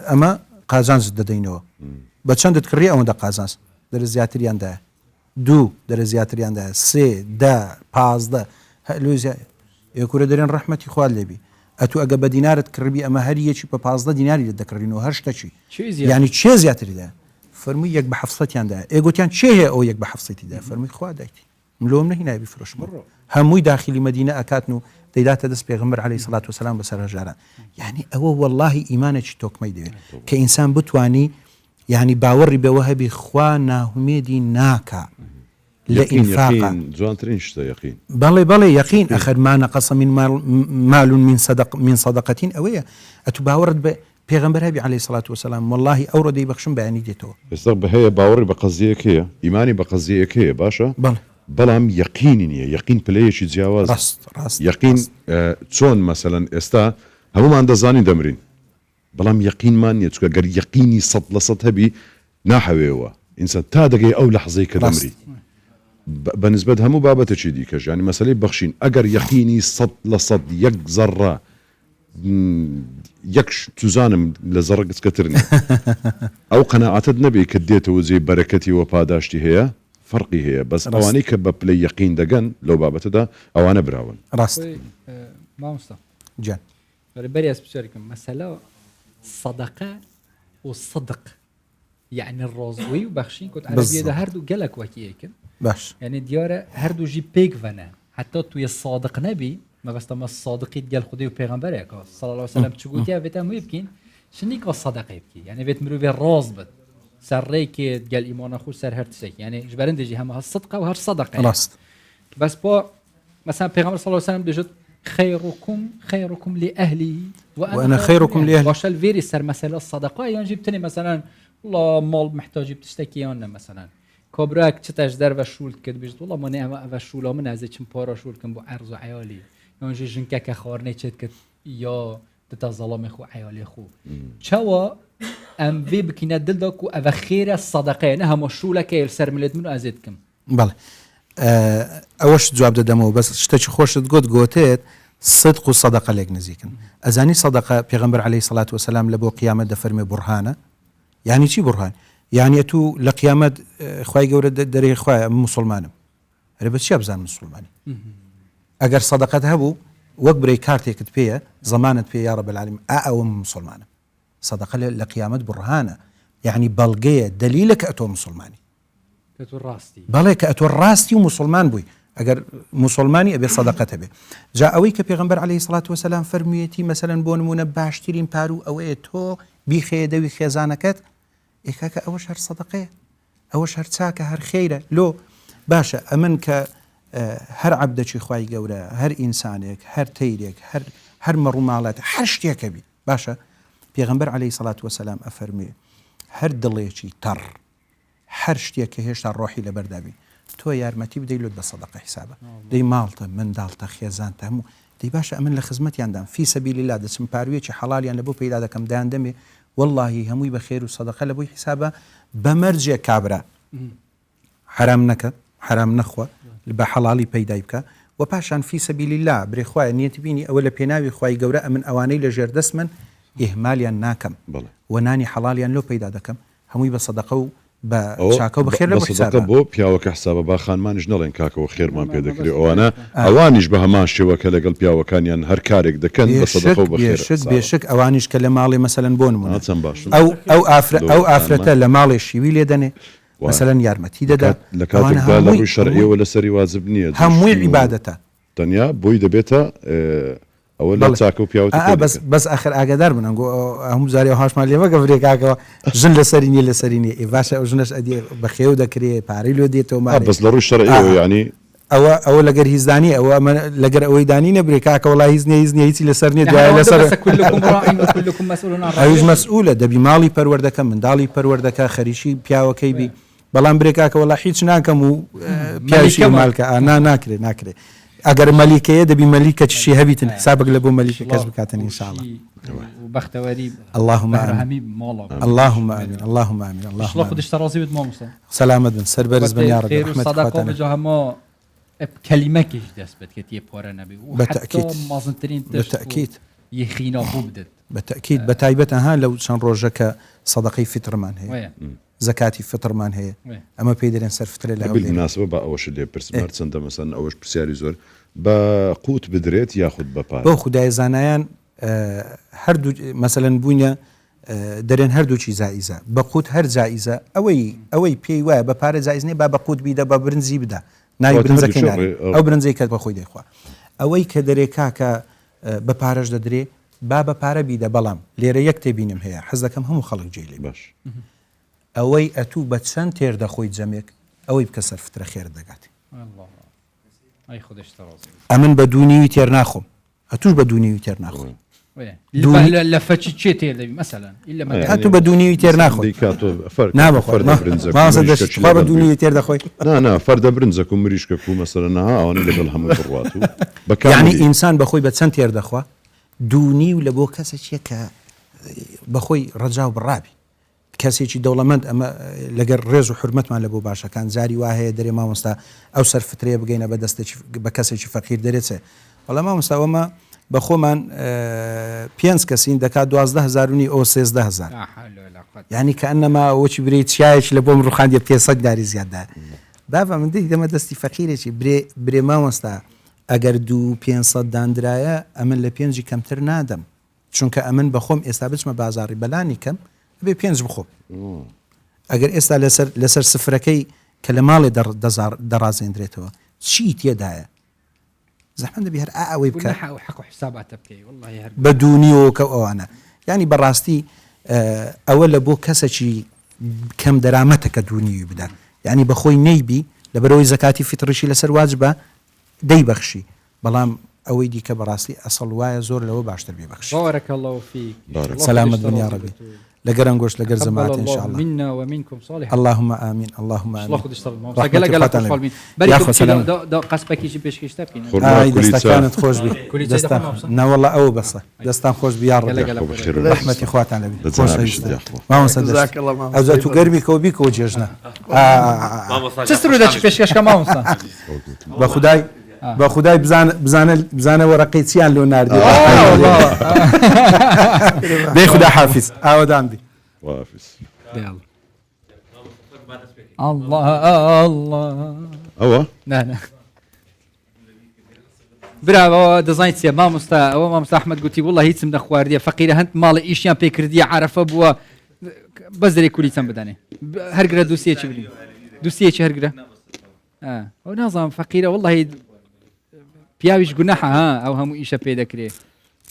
ئەمە قازانز دەدەینەوە بە چەندت کڕیە ئەوەندە قازانس دەرە زیاتریاندایە 2 دەرە زیاتریاندایە 3 10 15 یەکورە دەرێن ڕەحمەتی خوا لێبی ئەتو ئەگە بە دینارت کڕبی ئەمە هەر یەکی بە 15 دیناری دەکڕینەوە هەر شتەچی ینی چێ زیاتریدا فەرمووی یەک بە 700یاندا ئێگوتیان چێ هەیە ئەو یەک بە 700دا فەرمووی خوا دایتی ملۆم نەهینای بفرۆشم هەمووی داخلی مەدینە ئەکاتن و دەیداتە دەست پێغەمبەر عەلەیهی سەڵات وسەلام بەسەر هەژاران یعنی ئەوە وەڵڵاهی ئیمانێکی تۆکمەی دەوێت کە ئینسان بتوانی یعنی باوەڕی بەوە هەبی خوا ناهومێدی ناکا لإنفاق جوانترين شتا يقين بلي يقين أخر ما نقص من مال من صدقة أوية أتباورد بيغمبر هبي عليه الصلاة والسلام والله أورد يبخشون بعني ديتو يستقبل هي باوري بقضيك هي إيماني بقضيك هي باشا بلام يقيني يقين بلايش جواز راست يقين تون مثلا استا هم عند زاني دمرين بلام يقين مان يتسوى قال يقيني صد هبي ناحويوا إنسان تادقي أو لحظة كدمري بالنسبة همو بابته چی دیکەش يعني مسألة بخشين أجر يقيني صد لصد يك ذرة يكش تزانم لزرق سكترني أو قناعة النبي كديته وزي بركتي وباداشتي هي فرقي هي بس أواني كبب لي يقين دقن لو بابته ده أو أنا براون راست ما مصطفى جان بري أسبشاركم مسألة صدقة والصدق يعني الرازوي وبخشين كنت عربية ده هردو جلك وكيكن باش يعني ديارة هردو جي بيك فنا حتى تو الصادق نبي ما بس تما الصادقي ديال خدي وبيغمبرك صلى الله عليه وسلم تقول يا بيت مو يبكين شنيك الصدق يبكي يعني بيت مرو بالراز بد سريك ديال ايمان اخو سر هرتسك يعني جبرن دجي هم الصدقه وهر صدقه راست بس بو مثلا بيغمبر صلى الله عليه وسلم دجت خيركم لاهله وانا خيركم لاهلي واش الفيري سر مساله الصدقه يعني جبتني مثلا والله مال محتاج بتشتكي انا مثلا كبرك تشتاش درب شول كد بيجت والله ما نعم اشولا من از چم پارا شول كم بو عرض عيالي يعني جنكك خارني چت كد یا دتا ظلم خو عیال خو چوا ام وی بکینه دل داک و او خیر صدقه نه هم شوله که سر ملت منو ازید کم بەڵێ ئەوەش جواب دەدەمەوە بەس شتێکی خۆشت گوتێت صدق و صدقه لێک نزیکن ئەزانی صدقه پێغەمبەر عەلەیهی سەڵات وسەلام لە بۆ قیامەت دەفەرمێ بورهانە یعنی چی بورهان یعنی تو لە قیامەت خوای گەورە دەرێ خوایە مسلمانم هەرێ بە چیا بزان مسلمانی ئەگەر صدقەت هەبوو وەک برەی کارتێکت پێیە زەمانت پێ یا رب العالمین ئەوە مسلمانم صدقه لە قیامەت بورهانە یعنی بەڵگەیە دلیلە کە ئەتۆ مسلمانی بەڵێ کە ئەتۆ ڕاستی و مسلمان بووی ئەگەر مسلمانی ئەبێ صدقەتە بێ جا ئەوەی کە پێغەمبەر عەلەیهی سەڵات وسەلام فەرموویەتی مەسەلەن بۆ نمونە باشترین پار و ئەوەیە تۆ بیخەیە دەوی خێزانەکەت ئێکاکە ئەوەش هەر صدقەیە ئەوەش هەر چاکە هەر خەیرە لۆ باشە ئەمن کە هەر عەبدەکی خوای گەورە هەر ئینسانێک هەر تەیرێک هەر مەڕووماڵات هەر شتێکە بی باشە پێغەمبەر عەلەیهی سەڵات وسەلام ئەفەرمێ هەر دڵێکی تەڕ هەر شتێک کە هێشتا ڕۆحی لەبەردابی تۆ یارمەتی بدەی لۆت بە صدقە حیسابە دەی ماڵتە منداڵتە خێزانتە هەموو دەی باشە ئەمن لە خزمەتیاندام فی سەبیلی لا دەچم پارویەکی حەڵالیان لە بۆ پەیدا دەکەم دایان دەمێ واللهی هەمووی بە خێر و صدقە لە بۆی حیسابە بەمەرجێک کابرا حرام نەکە حرام نەخوا بە حەڵالی پەیدای بکە و پاشان فی سەبیلی لا برێ خوایە نیەتی بینی ئەوە لە پێناوی خوای گەورە ئەمن ئەوانەی لە ژێر دەست من ئیهمالیان ناکەم و نانی حەڵالیان لۆ پەیدا دەکەم هەمووی بە صدقە و بە چاکە و بەخێر لە حسابە بۆ پیاوەکە حسابە با خانمانش نەڵێن کاکەوە خێرمان پێ دەکرێت ئەوانە ئەوانیش بە هەمان شێوەکە لەگەڵ پیاوەکانیان هەر کارێک دەکەن بە صدقە و بەخێر بێشک ئەوانیش کە لە ماڵی مەسەلەن بۆ نمونە ئەو ئافرەتە لە ماڵی شیوی لێ دەنێ مەسەلەن یارمەتی دەدات لە کاتێکدا لە ڕووی شەرعیەوە لەسەری واجب نییە هەمووی عیبادەتە تەنیا بۆی دەبێتە ئەوە لە چاکە و پیاوەتی بەس ئاخر ئاگادار بن هەموو جارێ هاشمان لێمە گەورێ کاکەوە ژن لەسەری نیە لەسەری نیە ئێ باشە ئەو ژنەش ئەدی بەخێو دەکرێت پارەی لۆ دێتەوە بەس لە ڕووی شەرعیەوە یعنی ئەوە لەگەر هیزدانی ئەوە لەگەر ئەوەی دانی نەبرێ کاکە وڵای هیچ نییە هیچ نییە هیچی لەسەر نیە دوایە لەسەر ئەویش مەسئولە دەبی ماڵی پەروەردەکە منداڵی پەروەردەکە خەریشی پیاوەکەی بی بەڵام برێ کاکە وڵا هیچ ناکەم و پیاویشی مالکە ناکرێت ئەگەر مەلیکەیە دەبی مەلیکە چشی هەبیتن حسابك لە بۆ مەلیکە کەس بکاتن ئینشاءالله بەختەوەری اللهم آمين اللهم آمين اللهم آمين الله خودش ترازی بد مامۆستا سلامت بن سەربەرز بن یا رب رحمت صدقه بجا هەمە کەلیمەکیش دەست بێت کە تێ پۆرە نەبی و بالتأكيد مازنترین بالتأكيد یخینا بوو بدت بالتأكيد بەتایبەت ها لەو چەند ڕۆژەکە صدقەی فیترمان هەیە زکاتی فطرمان هەیە ئەمە پێی دەرێن سەرفترە لە بالمناسبە بە ئەوەش لێ پرسمار چەندە مەسەن ئەوەش پرسیاری زۆر بە قوت بدرێت یاخود بە پار بۆ خودای زانایان هەردوو مەسەلەن بوونە دەرێن هەردووچی زائیزە بە قوت هەر زائیزە ئەوەی پێی وایە بە پارە زائیز نیە با بە قوت بیدە بە برنجی بدە ناوی برنجەکەی نارێ ئەو برنجەی کات بە خۆی دەیخوا ئەوەی کە دەرێ کاکە بە پارەش دەدرێ با بە پارە بیدە بەڵام لێرە یەک تێبینم هەیە حەز دەکەم هەموو خەڵک جێی لێ باش ئەوەی ئەتوو بە چەند تێر دەخۆی جەمێک ئەوەی بکە سەرفترە خێر دەگات ئەمن بە دوونیوی تێر ناخۆم ئەتوش بە دوونیوی تێر ناخۆم لە فەچی چێ تێر دەبی مەسەلەن هاتوو بە دوونیوی تێر ناخۆی نابخوا بە دوونیوی تێر دەخۆی فەردە برنجەک و مریشکە و مەسەلەن نەها ئەوانەی لەگەڵ هەموو بڕوات و یعنی ئینسان بەخۆی بە چەند تێر دەخوا دوونیو لە بۆ کەسێکیە کە بەخۆی ڕەجا و بڕابی کەسێکی دەوڵەمەند ئەمە لەگەر ڕێز و حرمەتمان لە بۆ باشەکان زاری وایە دەرێ مامۆستا ئەو سەرفترەیە بگەینە بە دەستێکی بە کەسێکی فەقیر دەرێتێ بەڵام مامۆستاوەمە بە خۆمان 5 کەسین دەکات 12,000 ئەو 13,000 یعنی کە ئەنەما ئەوەی برێ چایەکی لە بۆم ڕوخاندی 500 داری زیاددا بابا من دەمە دەستی فەقیرێکی برێ مامۆستا ئەگەر 500 دانرایە ئەمن لە 5 کەمتر نادەم چونکە ئەمن بەخۆم ئێستا بچمە بازاری بەلانی کەم بێ 5 بخۆم ئەگەر ئێستا لەسەر سفرەکەی کە لە ماڵێ دەڕازێنرێتەوە چی تێدایە زەحمەت دەبی هەر ئەوەی بکە بە دوونیەوە کە ئەوانە ینی بەڕاستی ئەوە لە بۆ کەسێکی کەم دەرامەتەکە دوونیوی بدەن ینی بەخۆی نەیبی لەبەرەوەی زەکاتی فیتڕیشی لەسەر واجبە دەیبەخشی بەڵام ئەوەی دیکە بەڕاستی ئەسڵ وایە زۆر لەوە باشتر بێبەخشی بارەکەڵڵەوە فیک سەلامت بن یا ڕەبی لەگەر ئەنگۆش لەگەر زەماتە إن شاء الله منا ومنكم صالح اللهم آمين اللهم آمين خود اشتغل ما قال قال بري قسبك يجي باش كيشتاقين دەستەکانت خۆش بی دەستان ناوەڵە ئەوە بەسە دەستان خۆش بیار رحمەتی خواتان لەبی ئەوزە تو گەرمیکەوە بیکەوە جێژنە چستر دەچ پێشکەشکە مامۆستا بە خودای بە خودای بزانە وەرەقەی چیان لۆ ناردی دەی خوددا حافظ ئاوەدان بی الله الله ئەوە نه برا دەزانیت چێ مامۆستا ئەوە مامۆستا ئەحمەد گوتی وڵڵا هیچم نەخواردیە فەقیرە هەند ماڵی ئیشیان پێ کردیە عەرەفە بووە بەس دەرێ کولی چەند بدانێ هەرگرە دووسێکی بری دووسێکی هەرگرە ئەو نازانم فەقیرە وڵڵی پیاویش گونەحە ها ئەو هەموو ئیشە پێ دەکرێ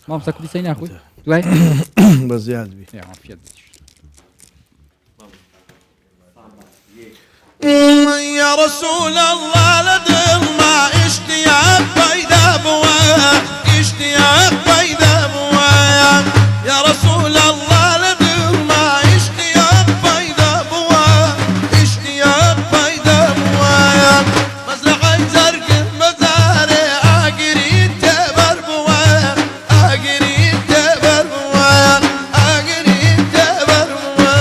مامۆستا کولی سەی ناخۆی دوای بە زیاد بی يا رسول الله لدل ما اشتياق بيدا بوا اشتياق بيدا بوا يا رسول الله لدل ما اشتياق بيدا بوا اشتياق بيدا بوا مزرعة زرق مزارع اقريد تبر بوا اقريد تبر بوا اقريد تبر بوا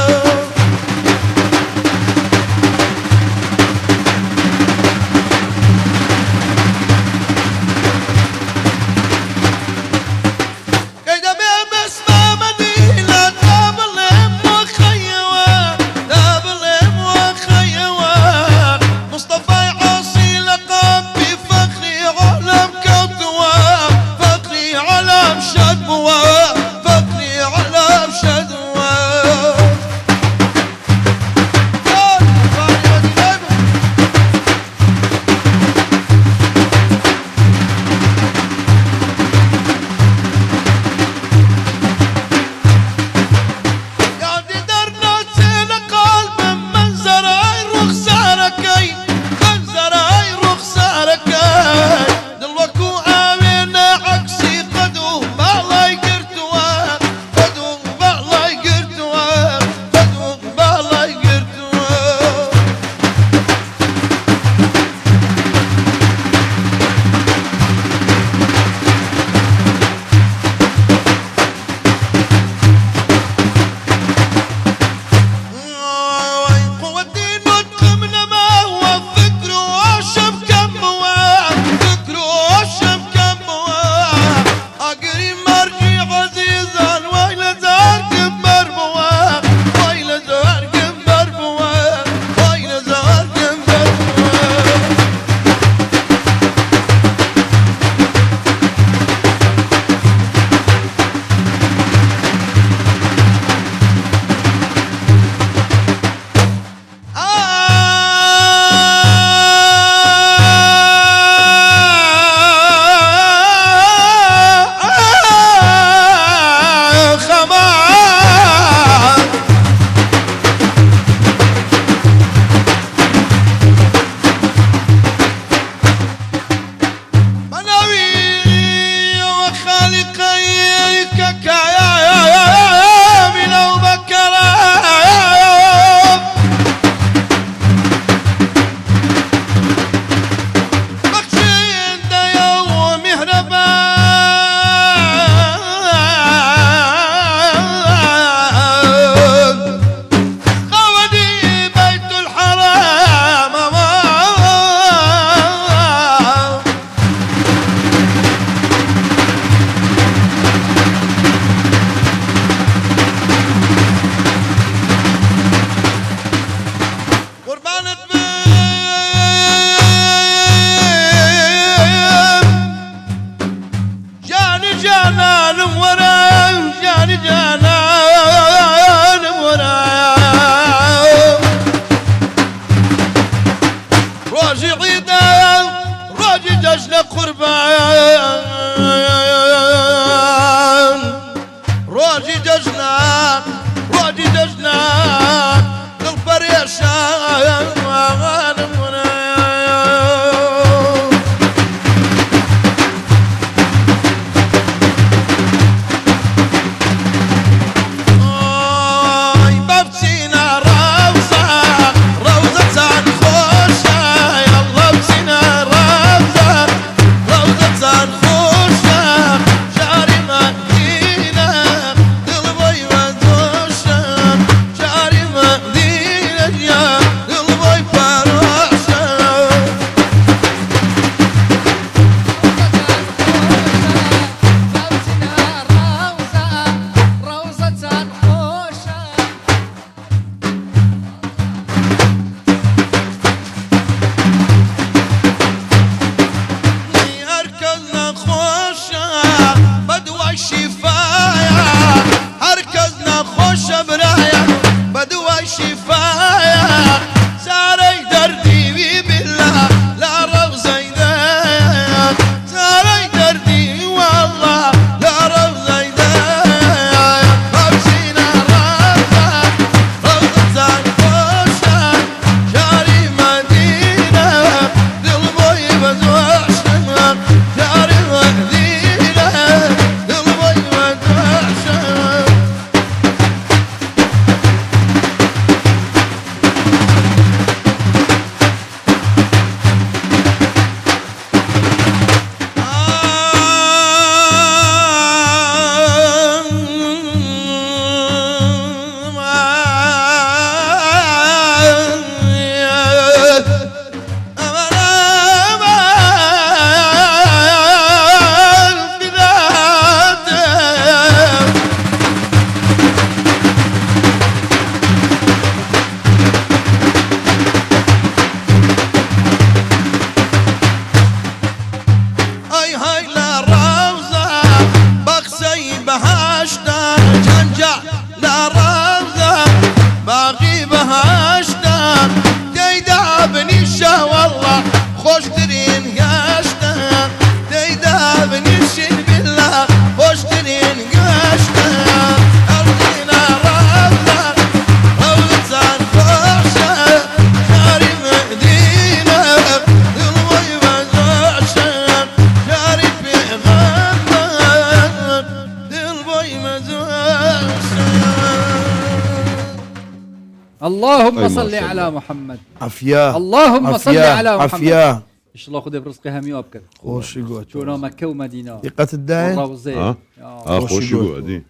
اللهم صل على محمد. عفيا اللهم صل على محمد. عفيا ان شاء الله خذ برزقي هم يابكر. خوش يقعد شو مكة ومدينة. ثقة الداعي. خوش يقعد.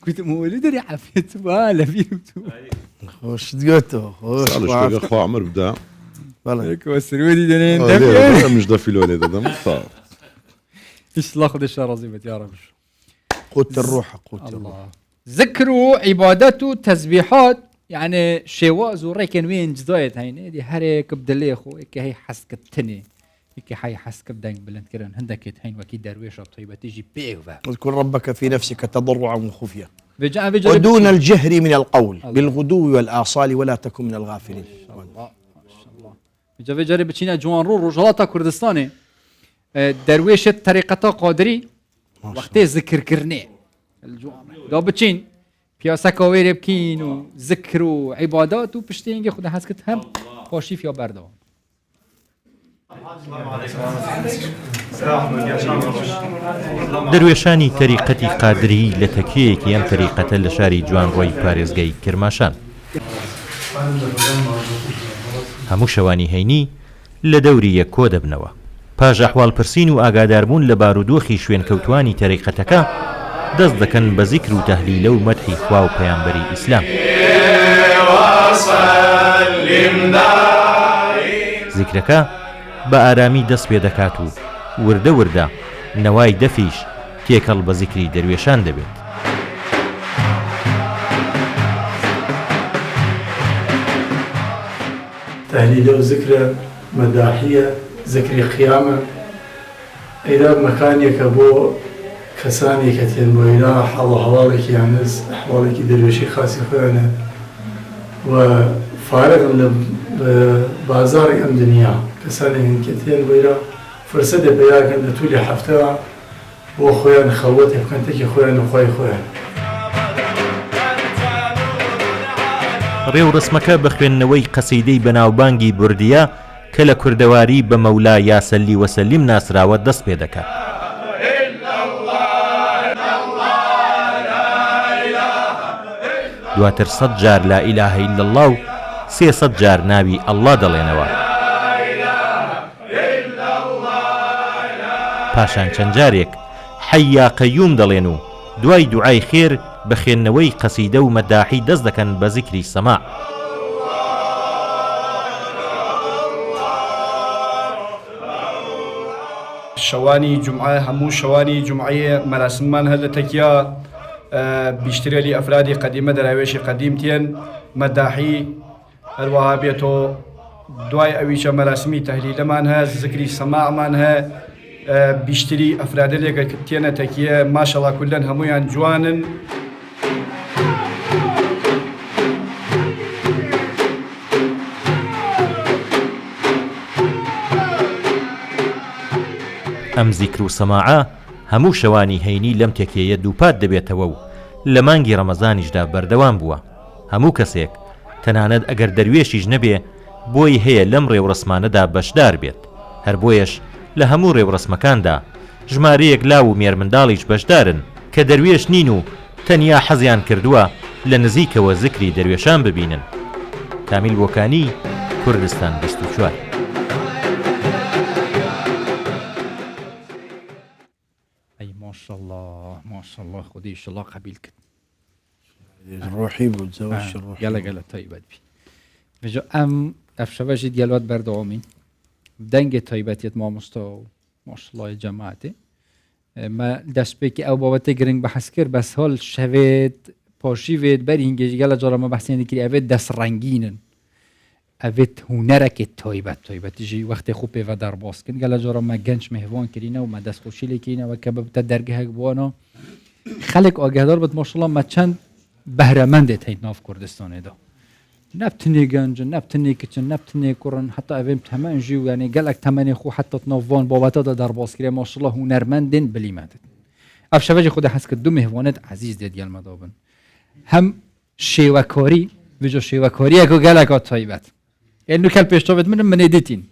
كنت مولد ري عفيت ولا فيهم. خوش تقعد خوش. على شوي عمر بدأ. هيك والسرودي دنين. مش ضفي الولد هذا مصاب. ان شاء الله خذ الشهر زيمت يا رب. قوت الروح قوت الروح. ذكروا عبادته تسبيحات يعني شواز وريكن وين جدايت هيني دي هريك بدلي اخو هي حسك التني هيك حي حسك بدنج بلند كرن هندك هين وكي درويش طيبه تيجي بيوفا. اذكر ربك في نفسك تضرعا وخفيا ودون ودون الجهر من القول بالغدو والآصال ولا تكن من الغافلين. ما شاء الله. جا جرب تشينا جوان رو رجلاتا كردستاني درويش طريقته قادري وقت ذكر كرني الجوان دو بتشين پیاسه کاویر بکین و ذکر و عبادات و پشتینگی خود حسکت هم خوشی فیا بردوام. دروێشانی تەریقەتی قادری لە تەکیەیەکی ئەم تەریقەتە لە شاری جوان ڕۆی پارێزگای کرماشان. هەموو شەوانی هەینی لە دەوری یەک کۆ دەبنەوە. پاش ئەحواڵپرسین و ئاگاداربوون لە بارودۆخی شوێنکەوتوانی تەریقەتەکە دەست دەکەن بە زیکر و تەهلیلە و مەدحی خوا و پەیامبەری ئیسلام. زیکرەکە بە ئارامی دەست پێ دەکات و وردە وردە نەوای دەفیش تێکەڵ بە زیکری دەروێشان دەبێت. تهلیلە و زیکرە مەداحیە زیکری قیامە ئەیدا مەکانێکە بۆ کەسانی کە تێن بۆیرا هەڵەهەڵاڵێکی یانز ئەحواڵێکی دەروێشی خاصی خۆیانە و فارغن لە بازاری ئەم دنیا کەسانێکن کە تێن بۆیرا فرسەدە پەیاکەن لە توولی هەفتەوە بۆ خۆیان خەوەتێ بکەن تێکی خۆیان و خۆی خۆیان. ڕێوڕسمەکە بە خوێندنەوەی قەسیدەی بەناوبانگی بوردیە کە لە کوردەواری بە مەولا یاسەلی وەسەلیم ناسراوە دەست پێ دەکات. دواتر 100 جار لا ئیلاهە ئیلا الله و 300 جار ناوی ئەڵڵا دەڵێنەوە. پاشان چەند جارێک حەیا قەیوم دەڵێن و دوای دوعای خێر بە خوێندنەوەی قەسیدە و مەداحی دەست دەکەن بە زیکری سەماع. شەوانی جومعە هەموو شەوانی جومعەیە مەراسممان هەر لە تەکیا بیشترێ لی ئەفرادی قەدیمە دەراوێشی قەدیم تێن مەداحی هەروەها بێتۆ دوای ئەویشە مەراسمی تەهلیلەمان هەست زیکری سەماعمان هەیە بیشتری ئەفرادە لێگە تێنە تەکیە ماشەڵا کولەن هەمویان جوانن. ئەم زیکر و سەماعە هەموو شەوانی هەینی لەم تێکیەیە دووپات دەبێتەوە و لە مانگی ڕەمەزانیشدا بەردەوام بووە. هەموو کەسێک تەنانەت ئەگەر دەروێشیش نەبێ بۆی هەیە لەم ڕێوڕسمانەدا بەشدار بێت. هەر بۆیەش لە هەموو ڕێوڕسمەکاندا ژمارەیەک لاو و مێرمنداڵیش بەشدارن کە دەروێش نین و تەنیا حەزیان کردووە لە نزیکەوە زیکری دەروێشان ببینن. کامیل بۆکانی، کوردستان 24. ما شاء الله خدي ان شاء الله قبيل كده روحي بتزوج روحي يلا طيبات بي بجا افشواجي ديالوات بردوامين دنگ طيباتيت ما مستو ما شاء الله يا جماعتي ما دست بيكي او بابتي گرنگ بحث كر بس هول شويت پاشي ويت برينگي يلا جرا ما بحثين دي اويت دست رنگينن اويت هنرك طيبات تجي وقت خوب و در باز کن گلا جرا ما گنج مهوان کرینه و ما دست خوشی لکینه و کباب تا درگه بوانا خلق آگهدار بود ماشاءالله ما چند بهرهمندت هید ناف کردستانه دا نبتنی گنج نبتنی کچن نبتنی کرن حتی اویم تمام جیو یعنی گلک تمنی خو حتی نافوان بابتا دا در باز کریه ماشاءالله هنرمندن بلیمدت اف شواجی خود حس که دو مهوانت عزیز دید یال مدابن هم شیوکاری وجو شیوکاری اگو گلک طیبت اینو کل پیشتابت من ایدیتین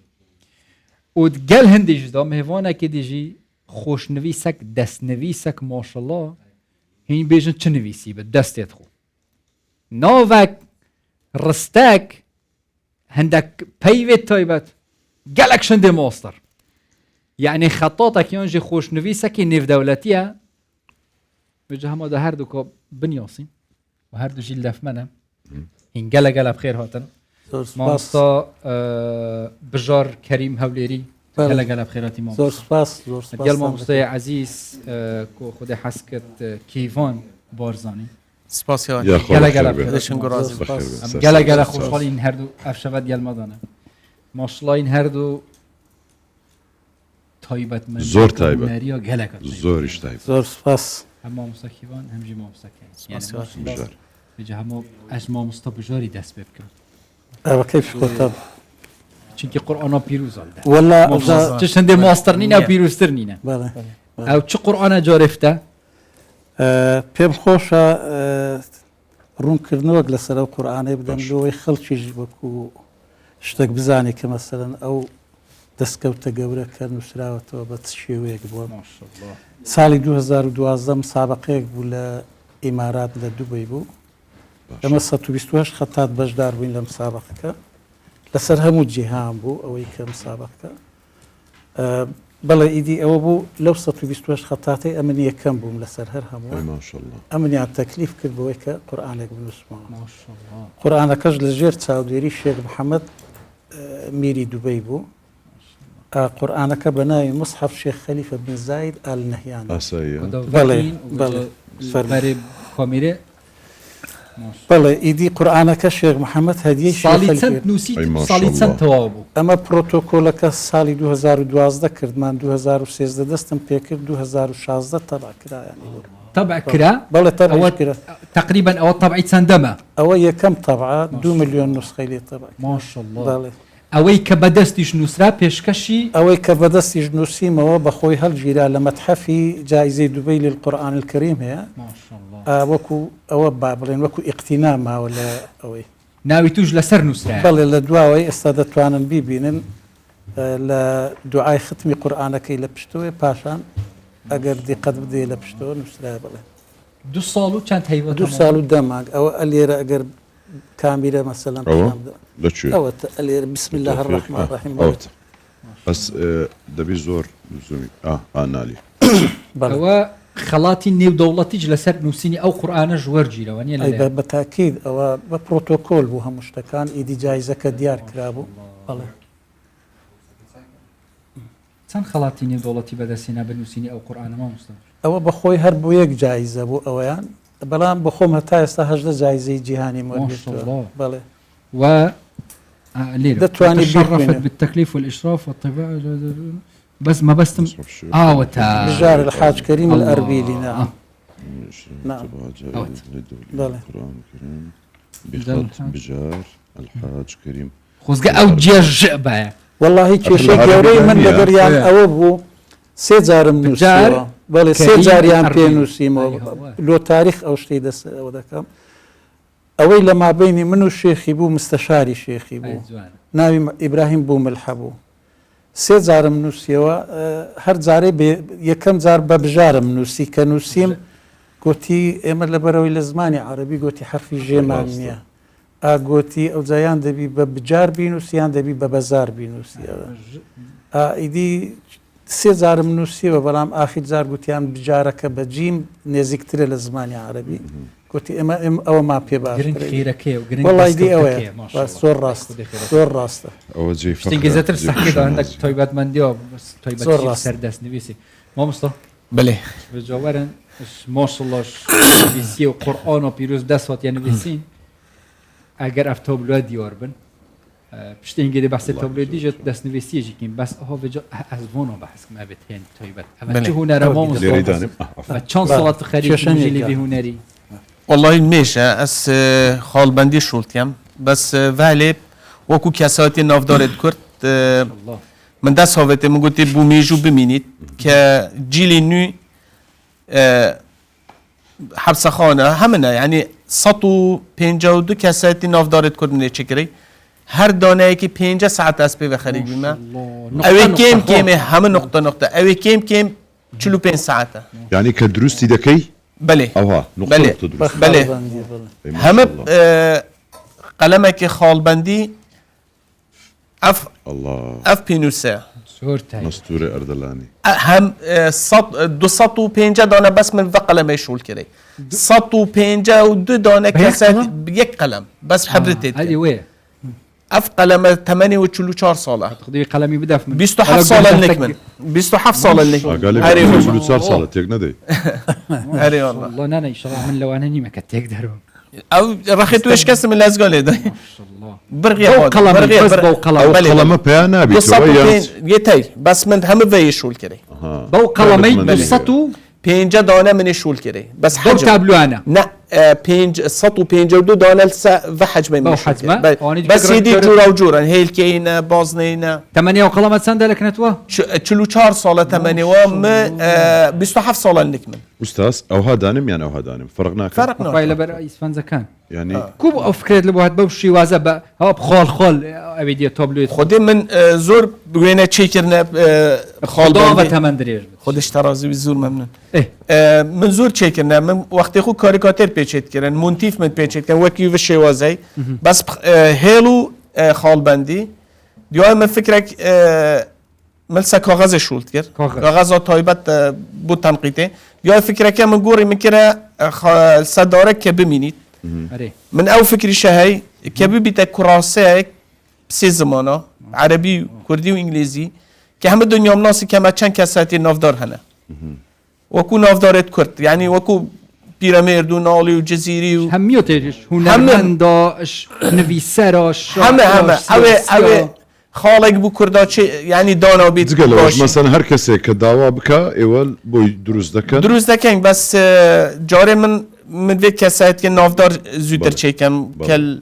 و گل هندیش دا مهوانه که دیجی خوش نویسک دست نویسک ماشاءالله هین بیجن چه نویسی به دستت خو ناوک ڕستەک هەندێک پەیوێت تایبەت گەلێک شندێ مۆستەر یعنی خەتۆتێکی ئەنجی خۆشنویسەکی نێودەوڵەتیە بجە هەموو هەردوو کۆ بنیۆسین و هەردووژی لەفمەنە هین گەلە بخێر هاتن مامۆستا بژار کەریم هەولێری گەلە بخێراتی زۆر سپاس گەل مامۆستای عەزیز کۆ خودی حەز کرد کیڤان بارزانی گەلە خۆشحاڵین هەردوو ئەفشەوەت گەلمەدانە ماشڵاین هەردوو تایبەتمەند زۆر تایبەت گەلەکە زۆریش تایبەت زۆر سپاس هەم مامۆستا کیڤان هەمژی مامۆستاکەین بجە هەموو ئەش مامۆستا بژاری دەست پێ بکەوت بەکەیف خۆتە چونکی قورئانە پیرۆزەڵدا وەلا چ شندێ ماستەر نینە پیرۆزتر نینە ئەو چ قورئانە جارێفتە پێم خۆشە ڕوونکردنەوەک لەسەر ئەو قورئانەی بدەم لەوەی خەڵکیش وەکو شتێک بزانێ کە مەسەلەن ئەو دەستکەوتە گەورە کە نووسراوەتەوە بە چ شێوەیەک بووە ساڵی 2012 مسابقەیەک بوو لە ئیمارات لە دووبەی بوو لەمە 128 خەتات بەشدار بووین لە مسابقەکە لەسەر هەموو جیهان بوو ئەوەی کە مسابقەکە بەڵێ ئیدی ئەوە بوو لەو 128 خەتاتی ئەمن یەکەم بووم لەسەر هەر هەموو ئەمنیان تەکلیف کرد بەوەی کە قورئانێک بنووسمەوە قورئانەکەش لە ژێر چاودێری شێخ محەممەد میری دووبەی بوو قورئانەکە بە ناوی مصحف شێخ خەلیفە بن زاید ئال نەهیان بەڵێ کۆمیرێ بەڵێ ئیدی قورئانەکە شێخ محەممەد هەدیەی ساڵی چەند تەواو بوو ئەمە پرۆتۆکۆلەکە ساڵی 2012 کردمان 2013 دەستم پێکرد 2016 تەبع کرایانی تەبع کرا بەڵێ تەبع کرا تقریبا ئەوە تەبعی چەندەمە ئەوە یەکەم تەبع 2 ملیۆن نوسخەی لێ تەبع ماشەڵڵا بەڵێ ئەوەی کە بەدەستیش نووسرا پێشکەشی ئەوەی کە بەدەستیش نووسیمەوە بەخۆی هەڵگیرا لە مەتحەفی جایزەی دووبەی للقورئان الکەریم هەیە وەکو ئەوە با بڵێن وەکو ئیقتینا ماوە لە ئەوەی ناوی توش لەسەر نووسرا بەڵێ لە دواوەی ئێستا دەتوانن بیبینن لە دوعای ختمی قورئانەکەی لە پشتەوەی پاشان ئەگەر دیقەت بدێ لە پشتەوە نووسرا بڵێ 2 ساڵ و چەند هەیوە 2 ساڵ و 10 مانگ ئەوە ئەلێرە ئەگەر کامیرە مەسەلەن ئەوە ئەلێرە بسم الله الرحمن الرحیم بەس دەبی زۆر زومی نالی ئەوە خەڵاتی نێودەوڵەتیش لەسەر نووسینی ئەو قورئانەش وەرگیرەوە نیە بە تاکید ئەوە بە پرۆتۆکۆل بوو هەموو شتەکان ئیدی جایزەکە دیار کرابوو بەڵێ چەند خەڵاتی نێودەوڵەتی بەدەستێنا بە نووسینی ئەو قورئانە مامۆستا ئەوە بەخۆی هەر بۆ یەک جایزە بوو ئەوەیان بەڵام بەخۆم هەتا ئێستا 18 جایزەی جیهانی وەرگرتووە بەڵێ و دەتوانێت شرفت بالتكليف والإشراف والطباعة بس ما بستم بجار الحاج كريم الأربيلي نعم نعم بجار الحاج كريم خۆزگە ئەو جێژبە والله کێشەی گەورەی من لەگەریان ئەوە بوو سێ جارم نووسیەوە بەڵێ سێ جاریان پێ نووسیمەوە لۆ تاریخ ئەو شتەی دەسەوە دەکەم ئەوەی لە مابینی من و شێخی بوو مستەشاری شێخی بوو ناوی ئیبراهیم بوو ملحە بوو سێ جارم نووسیەوە هەر جارەی یەکەم جار بە بژارم نووسی کە نووسیم گوتی ئێمە لەبەرەوەی لە زمانی عەرەبی گوتی حرفی ژێمان نییە ئاگۆتی ئەو جایان دەبی بە بجار بینوسیان دەبی بە بەزار بینوسیەوە ئیدی سێ جارم نووسیەوە بەڵام ئاخیر جار گوتیان بجارەکە بە جیم نێزیکترە لە زمانی عەرەبی گوتی ئێمە ئەوە ما پێ باشڵی ئەوەیە زۆر ڕاست زۆر ڕاستە ئەوەزیتر هەندێک تایبەتمەندیەوە تایبەت سەردەست نوویسی مامۆستا بڵێ بجاوەرن ماشڵڵاش نوویسی و قورئان و پیرۆز دەستات یان نوویسین ئەگەر ئەف تابلوە دیوار بن پشتێنگە دێ بەحسی تابلوە دیژە دەستنوویسیەکین بەس ئەوە ئەزبۆنەوە بەحسکم ئەبێت هێن تایبەت ئەمە چ هونەرە مامۆستا چەند ساڵات خەریکی لێ هونەری والله مێشە ئەس خاڵبەندی شوڵتیم بەس ڤالێ وەکو کەساتی ناودارێت کورد من دەست هاوێتێ من گوتی بوو مێژوو ببینیت کە جیلی نوێ حەبسەخانە هەمنە یعنی 152 کەساتی ناودارێت کورد منێ چکری هەر دانەیەکی 5 ساعت ئەس پێ بەخەری بمە ئەوێ کێم کێمێ هەمە نقطە نقطە ئەوێ کێم 45 ساعتە یعنی کە دروستی دەکەی بله ئەوها بله همه قلمك خالبندي اف الله اف بينوسا سورتاي مستوري اردلاني هم 250 دانه بس من ذا قلم يشول كده 152 دانه كاسات بيك قلم بس حبرتي هذه وين اف قلم 48 ساله تقضي قلمي بدف 27 ساله النكمن 27 ساله النكمن قال لي 24 ساله تيقنا هاري والله والله انا ان شاء الله من لو انني ما كنت اقدر او رخيت ويش كسم اللي ازقول ده ما شاء الله برغي ضوء قلمي بس ضوء قلمي قلمه بيانا بيتويا يتي بس من هم في يشول كده ضوء قلمي قصته 5 دانه من يشول كده بس ضوء تابلو انا لا 152 دانه لسه في حجمه بو مش حجمه بس يدي جورا وجورا هي الكينا بازنينا 8 وقلمة سنده لك نتوه 4 ساله 8 وام 27 ساله النكمل استاذ او هادانم يعني او هادانم فرقناك فايله برئيس فان زكان يعني كوب او فكره لبوهات بوشي وازا هو بخول خول ابيدي توبلو خدي من زور بوينه تشيكرنا خال ضابط 8 دريج خودش ترازی زور ممنون إيه. من زور چیکن من وقتی خو کاریکاتر پیچید کردن مونتیف من پیچید کردن وکی و شوازی بس هیلو خال بندی دیوار من فکرک ملسا کاغذ شولد کرد کاغذ تایبت بود تنقیته دیوار فکرک من گوری میکره صداره که ببینید من او فکری شهی که ببیت کراسه سه زمانه عربی کردی و انگلیزی که همه دنیا مناسی که ما چند کساتی نافدار هنه وكو نافدارت كرت يعني وكو بيراميد ونالي وجزيري هميوتيش هنرمنداش نفيسراش همه اوه خالق بو كردا يعني دانا بيت باش مثلا هر كسي كدعوا بكا اول بو دروز دكن بس جاري من في كسات که نافدار زودر چيكم كل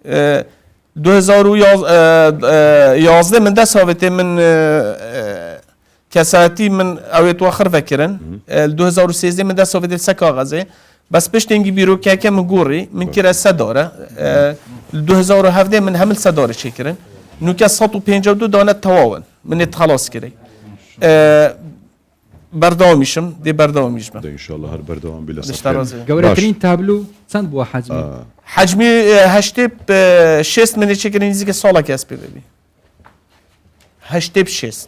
2011 من دست هاوته من کساتی من اویت و آخر فکرن 2013 من دست هاوته سه کاغذه بس پشتینگی بیرو که من گوری من کره سه داره 2017 من همل سه داره چه کرن نو که 152 دانه تواون من اتخلاص کره بردام میشم دی بردام میشم ان شاء الله هر بردام بلا صفر جورترين تابلو چند بو حجمي حجمي هشتب 6 من چه نزدیک سالا کس ببینی هشتب 6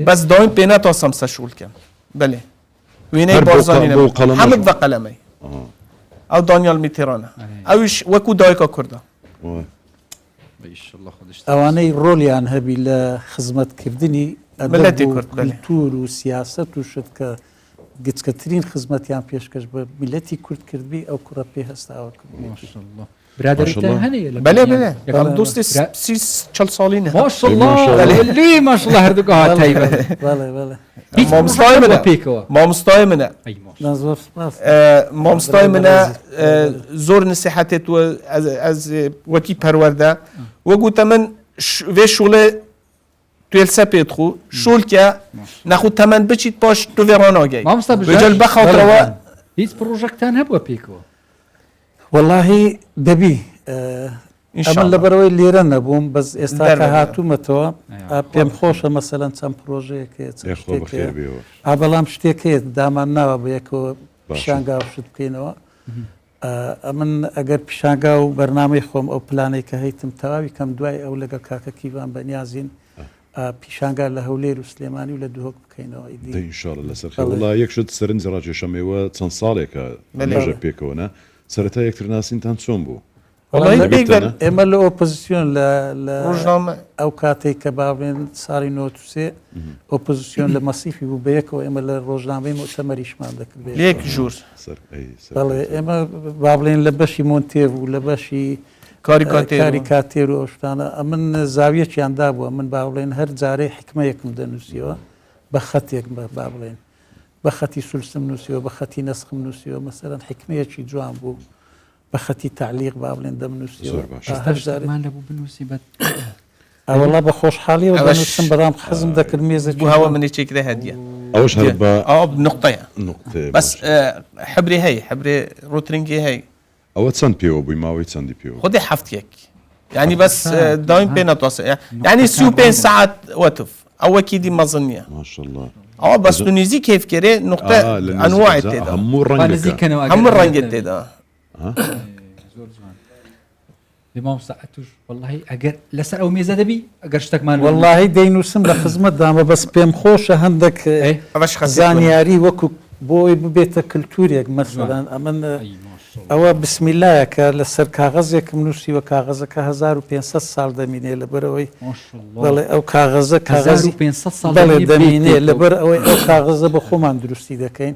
بس دایم بينا توسم سشول كم بله ويني بارزاني حمد وقلمي او دانيال ميتيرانا اوش وكو دايكا كردا ان شاء الله خدش اواني روليان هبي لخدمت كردني ملتي كرد كولتور وسياسه وشدك گچکترین خدمتیان پیشکش به ملتی کرد کرد بی او کرپی هست او ما شاء الله برادرته هنيه بله هم دوست 30 سالینه ما شاء الله اللي ما شاء الله هردوك ها تايبه بله ما مستایمنه ما مستایمنه زور نصیحت تو از وکی پرورده و گفتم من و شغل توی سپید خو شول که نخود تمن بچید باش تو ویرانا گی بجل بخاطر و هیچ پروژکتان هبوا پیکو والله دبي أمل لبروي اللي رنا بوم بس استاكهاتو متوا بيم خوشة مثلا تام بروجي كي أبلام شتيكي دامنا بيكو بشانغا وشد كينوا أمن أجر بشانغا وبرنامج خوم أو بلاني كهيتم تواوي كم دواي أو لقى كاكا كيفان بنيازين بشانغا لهولير وسليماني ولا دوهوك بكينوا إيدي إن شاء الله لسر والله يكشد سرنز راجع شميوة تنصالك نجا بيكونا سرتها يكتر ناس انتان سومبو والله بيقدر اما الاوبوزيسيون ل او كاتي كبابين صاري نوتسي اوبوزيسيون لمصيفي وبيك واما الروجنامي مؤتمر شمال ذاك البيت ليك جور والله اما بابلين لبشي مونتيف ولبشي كاريكاتير وشتانا من زاويه كان دابو من بابلين هر جاري حكمه يكم دنسيو بخط يك بابلين بختي سلسم نوسيو بختي نسخ نوسيو مثلا حكميه شي جوان بو بختي تعليق بابلين دم نوسيو ما لبو بنوسي بد والله بخوش حالي وبنوسم برام حزم ذاك الميزه بو هوا من يشي كده هديه اوش هربا بنقطه بس حبري هي حبري روترينجي هي او تسند بيو بو ماوي تسند بيو خدي حفتيك يعني بس دايم بين توصل يعني سوبين ساعات وتف او اكيد مظنيه ما شاء الله بس تونيزي كيف كده نقطة أنواع التدا هم الرنجة هم الرنجة التدا لمامۆستا ئەتوش والله ئەگەر لەسەر ئەو مێزە دەبی ئەگەر شتێکمان والله دەینووسم لە خزمەت دامە بەس پێم خۆشە هەندێک زانیاری وەکو بۆی ببێتە کللتورێک مەسەلەن ئەمن ئەوە بسمیلایەکە لەسەر کاغەزێکم نووسیوە کاغەزەکە 1500 ساڵ دەمینێ لەبەرەوەی بەڵێ ئەو کاغەزە کاغەزی 500 ساڵ دەمینێ لەبەر ئەوەی ئەو کاغەزە بە خۆمان دروستی دەکەین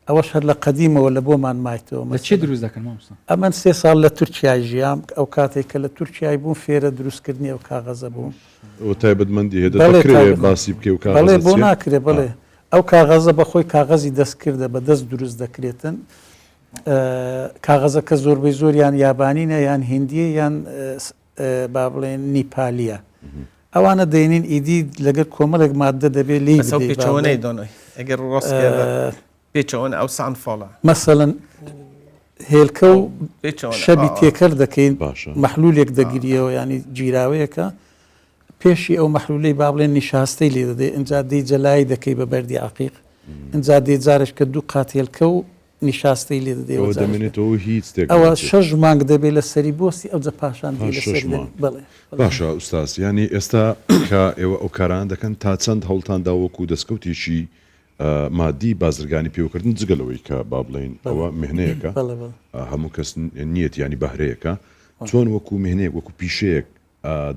ئەوەش هەر لە قەدیمەوە لە بۆمان مایتەوە چی دروست دەکەن مامۆستا ئەمن 3 ساڵ لە تورکیای ژیام ئەو کاتێک کە لە تورکیای بووم فێرە دروستکردنی ئەو کاغەزە بووم تایبەتمەندی هێدەکرێت باسی بکە و بەڵێ بۆ ناکرێ بڵێ ئەو کاغەزە بەخۆی کاغەزی دەستکردە بە دەست دروست دەکرێتن کاغەزەکە زۆربەی زۆریان یابانینە یان هندیە یان با بڵێن نیپالیە ئەوانە دەینین ئیدی لەگەر کۆمەڵێک مادە دەبێت لی پێچەوەی دۆنەوەی ئەگەر ڕاست پێچەوەن ئەو سان فڵە مەسەڵەن هێلکە و شەبی تێکەر دەکەین مەحلولێک دەگیریەوە ینی جیراوەیەکە پێشی ئەو مەحلولەی با بڵێن نیشاستەی لێ دەدەی ئەجا دەی جەلای دەکەی بە بەردی عقیق ئەجا دێ جارش کە دوو قات هێلکە و نیشاستەی لێ دەمێنێتەوە هیچ ئەوە 6 مانگ دەبێت لە سەری بۆستی ئەو جە پاشان باشە ئوستاس ینی ئێستا کە ئێوە ئەو کاران دەکەن تا چەند هەوڵتاندا وەکو دەستکەوتێکی مادی بازرگانی پێوەکردن جگەلەوەی کە با بڵین ئەوە مهنەیەەکە هەموو کەس نیەت ینی بەهرەیەەکە چۆن وەکو مهنەیەک وەکو پیشەیەک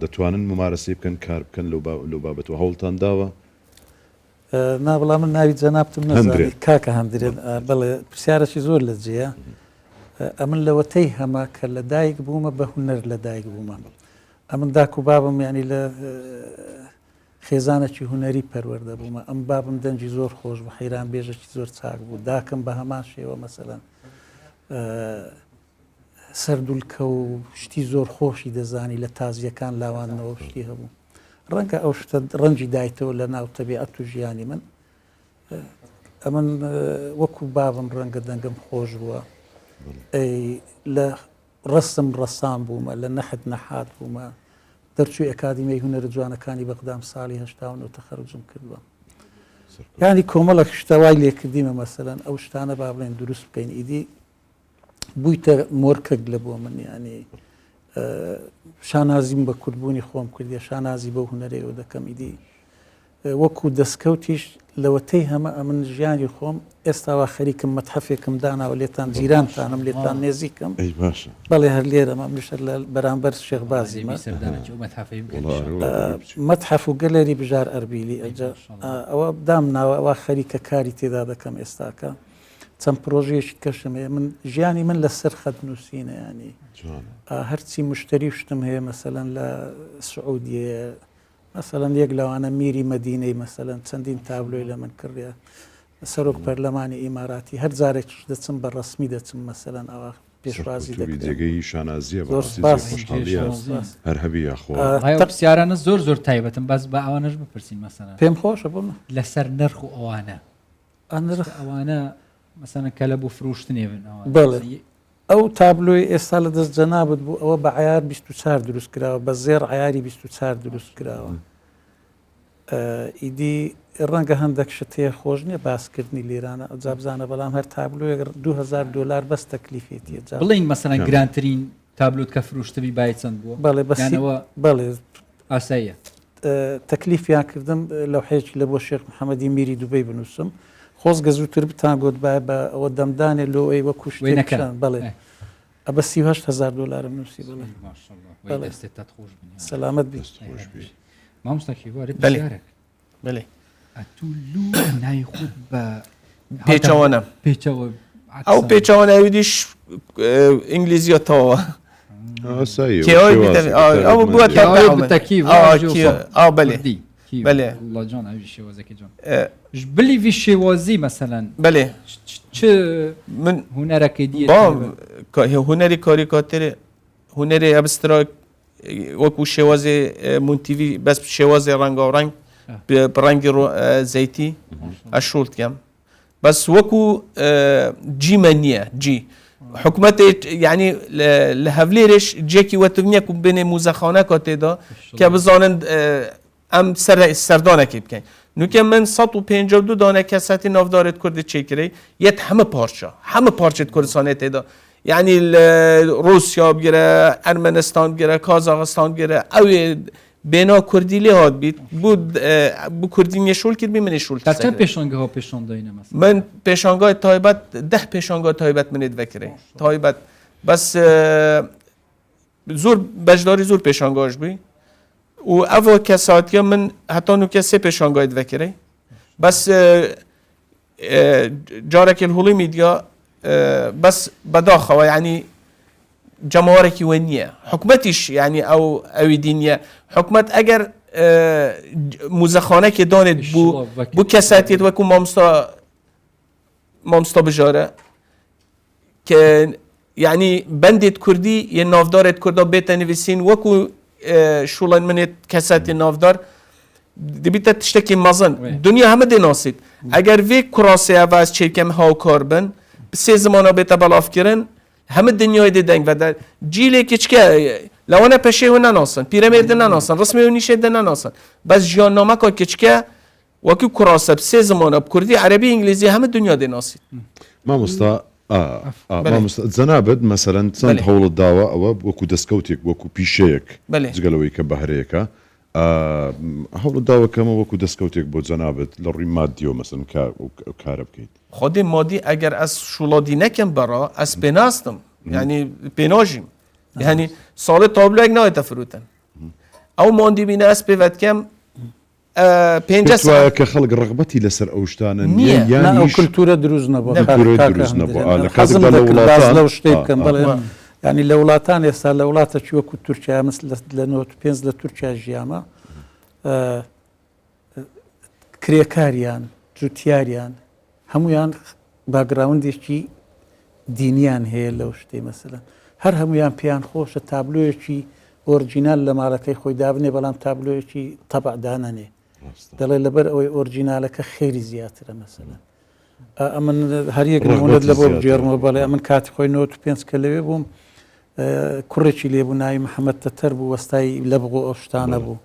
دەتوانن ممارەسەی بکەن کار بکەن لەو بابەتەوە هەوڵتان داوە نابڵام من ناوی جەنابتم نەزانی کاکە هەندرێن بڵێ پرسیارەی زۆر لە جێە ئەمن لەوەتەی هەما کە لە دایک بوومە بە هونەر لە دایک بوومە ئەمن داک و بابم ینی لە خێزانێکی هوەری پەروەردە بوومە ئەم بابم دەنجی زۆر خۆش بە حەیران بێژێکی زۆر چاک بوو داکەم بە هەمان شێوە مەسەلەن سەردولکە و شتی زۆر خۆشی دەزانی لە تازیەکان لاوانەوە شتی هەبوو ڕەنگە ئەو شتە ڕەنجی دایتەوە لە ناو تەبیعەت و ژیانی من ئەمن وەکو بابم ڕەنگە دەنگم خۆش بووە لە ڕستم ڕەسام بوومە لە نەحت نەحات بوومە دەرچووی ئەکادیمیای هونەرە جوانەکانی بەغدام ساڵی 89 تەخەرجم کردووە ینی کۆمەڵک شتەوای لێکردیمە مەسەلەن ئەو شتانە با بڵێن دروست بکەین ئیدی بوویتە مۆرکەک لە بۆ من ینی شانازیم بە کورتبوونی خۆم کردیە شانازی بە هونەرەوە دەکەم ئیدی وەکو دەستکەوتیش لەوەتەی هەمە ئەمن ژیانی خۆم ئێستاوا خەریکم مەتحەفێکم داناوە لێتان جیرانتانم لێتان نێزیکم بەڵێ هەر لێرەمە منشە لە بەرامبەر شێخبازیمە مەتحەف و گەلەری بژار ئەربیلی ئەجا ئەوە بدام ناوە ئەوە خەریکە کاری تێدا دەکەم ئێستاکە چەند پرۆژەیەکی کەشم هەیە من ژیانی من لەسەر خەت نووسینە ینی هەرچی مشتری شتم هەیە مەسەلەن لە سعودیە مەسەلەن یەک لەوانە میری مەدینەی مەسەلەن چەندین تابلۆی لە من کڕیە سەرۆک پەرلەمانی ئیماراتی هەر جارێکیش دەچم بە ڕسمی دەچم مەسەلەن ئەوە پێشوازی جێگەی شانازیە هەر هەبی یاخۆ پرسیارانە زۆر زۆر تایبەتم باز بە ئەوانەش بپرسین مەسەلەن پێم خۆشە بووم لەسەر نرخ و ئەوانە نرخ ئەوانە مەسەلەن کە لە بۆ فرۆشتنێ بن بڵێ ئەو تابلۆی ئێستا لە دەست جەنابەت بوو ئەوە بە عیار 24 دروست کراوە بە زێر عیاری 24 دروست کراوە ئیدی ڕەنگە هەندێک شتەیە خۆش نییە باسکردنی لێرانە ئەو جابزانە بەڵام هەر تابلۆیە $2000 بەس تەکلیفێتیە بڵین مەسەلەن گرانترین تابلۆت کە فرۆشتبی بای چەند بووە بەڵێ بەسەوە بەڵێ ئاساییە تەکلیفیان کردم لەو حەیەکی لە بۆ شێخ محەممەدی میری دووبەی بنووسم خۆزگە زووتر بتان گوت بە ئەوە دەمدانێ لۆ ئەی وەکو شوێنەکان بڵێ ئەبە $38,000 نووسی بڵێ سەلامەت بی مامۆستاکی وارە بڵێ ئەتولو نای خود بە پێچەوەنە پێچەوە ئەو پێچەوە ناویدیش ئینگلیزیەتەوە بەێ بلیوی شێوازی مەسەلەن بەێ من هوەرەکەی دی هوەری کاریکاتێ هوەری ئەبسترا وەکو شێوازێ مونتیوی بەس شێوازێ ڕەنگاوڕنگ ڕەنگی زەیتی ئەشولتکەم بەس وەکو جیمە نییە جی حکوومەتی ینی لە هەولێرش جێکی وەترنیەک و بێنێ موزەخانەکە تێدا کە بزانن ئەم سەردانێکی بکەین نوکە من 152 دانە کەسەتی ناودارێت کوردی چێکرەی یەت هەمە پارچە هەمە پارچێت کوردستانێت تێدا يعني روسيا بگیره ارمنستان بگیره کازاخستان بگیره او بنا کردی لهات بیت بود کردی نشول کرد من نشول کرد چه پیشانگاه ها پیشان داینه مثلا من پیشانگاه تایبت 10 پیشانگاه تایبت منید وکره تایبت بس زور بجداری زور پیشانگاهش بی و اول کساتی من حتی نو کسی پیشانگاه وکره بس جارك الهولي ميديا بس بداخل يعني جمهورك ونية حكمتش يعني او دينية حكمت اگر مزخانه که داند بو کساتیت وکو مامستا بجاره که يعني بندت كردي ين نافدارت كردا بيتا نفسين وكو شولان منت كسات النافدار دبيتا تشتكي مازن الدنيا هم دي ناسيت اگر في كراسي اواز چيكم هاو كاربن بسي زمانا بيتا بلاف كرن هم الدنيا دي دنگ ودا جيلي كچكا لو انا پشه هنا ناسن پیرامید ناسن رسمي ونيشه ناسن بس جان نامه کا كچكا وكو كراسه بسي زمانا بكردي عربي انجليزي هم الدنيا دي ناسيت ما مستا ما مستا زنابد مثلا سند حول الدعوة او وكو دسكوتيك وكو بيشيك زغلوي كبهريكا حول الدعوة كما وكو دسكوتيك بو زنابد لوري ماديو مثلا كارب كيد خودي مادي اگر از شولادي نكم برا از بناستم يعني بناجم يعني سال تابلو اگ نايت فروتن او ماندي بينا اس بيوت كم 5 ساعات كخلق رغبتي لسر اوشتانا يعني او كلتورة دروز نبو دروز نبو حزم ذاك لو شتيكم يعني لولاتان يسا لولاتا شو كو تركيا مثل لنوت بينز لتركيا جياما كريكاريان جوتياريان همویان باگراوندێکی دینیان هەیە لەو شتێ مەسەلەن هەر هەمویان پێیان خۆشە تابلۆیەکی ئۆرجینال لە ماڵەکەی خۆی دابنێ بەڵام تابلۆیەکی تەبعدانەنێ دەڵێ لەبەر ئەوەی ئۆرجینالەکە خێری زیاترە مەسەلەن ئەمن هەریەک نمونەت لە بۆ بجێڕمەوە بەڵێ ئەمن کاتی خۆی 95 کە لەوێ بووم کوڕێکی لێبوو ناوی محەممەد تەتەر بوو وەستای لە بغۆ ئەو شتانە بوو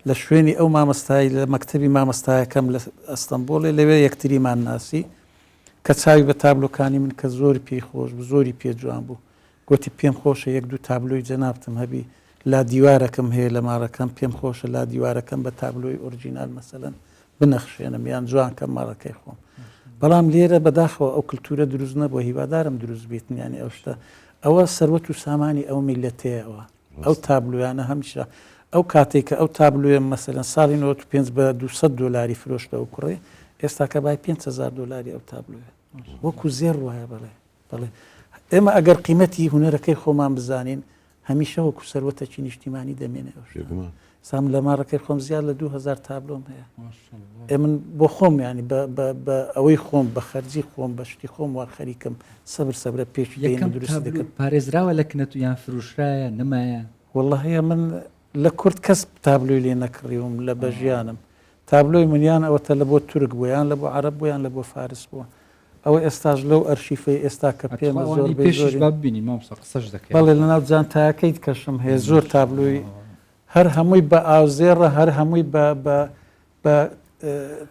لە شوێنی ئەو مامەستایی لە مەکتەبی مامەستایەکەم لە ئەستەمبۆڵێ لەوێ یەکتریمان ناسی کە چاوی بە تابلۆکانی من کە زۆری پێی خۆش بوو زۆری پێ جوان بوو گوتی پێم خۆشە یەک دوو تابلۆی جەنابتم هەبی لا دیوارەکەم هەیە لە ماڕەکەم پێم خۆشە لا دیوارەکەم بە تابلۆی ئۆرجینال مەسەلەن بنەخشێنم یان جوان کەم ماڕەکەی خۆم بەڵام لێرە بەداخەوە ئەو کلتورە دروست نەبووە هیوادارم دروست بێتن ینی ئەو شتە ئەوە سەروەت و سامانی ئەو میلەتەیەوە ئەو تابلۆیانە هەمیشە ئەو کاتێک کە ئەو تابلوێ مەسەلەن ساڵی 95 بە 200 دلاری فرۆشتە ئەو کوڕێ ئێستا کە بای 5,000 دلاری ئەو تابلوێ وەکو زێر وایە بەڵێ ئێمە ئەگەر قیمەتی هونەرەکەی خۆمان بزانین هەمیشە وەکو سەروەتێکی نیشتیمانی دەمێنێ سام لە ماڕەکەی خۆم زیاد لە 2000 تابلۆم هەیە ئێمن بۆ خۆم ینی بە ئەوەی خۆم بە خەرجی خۆم بە شتی خۆم وا خەریکم سەبرە پێش دروست دەکەم پارێزراوە لە کنەت و یان فروشرایە نمایە والله هەیە من لە کورد کەس تابلۆی لێ نەکڕیوم لە بەژیانم تابلۆی منیان ئەوەتە لە بۆ تورک بوو یان لە بۆ عەرەب بوو یان لە بۆ فارس بووە ئەوە ئێستاش لەو ئەرشیفەی ئێستا کە پێمە زۆر ببینی مامۆستا قسەش دەکەی بەڵێ لەناو جانتاکەیت کەشم هەیە زۆر تابلۆی هەر هەمووی بە ئاوزێڕە هەر هەمووی بە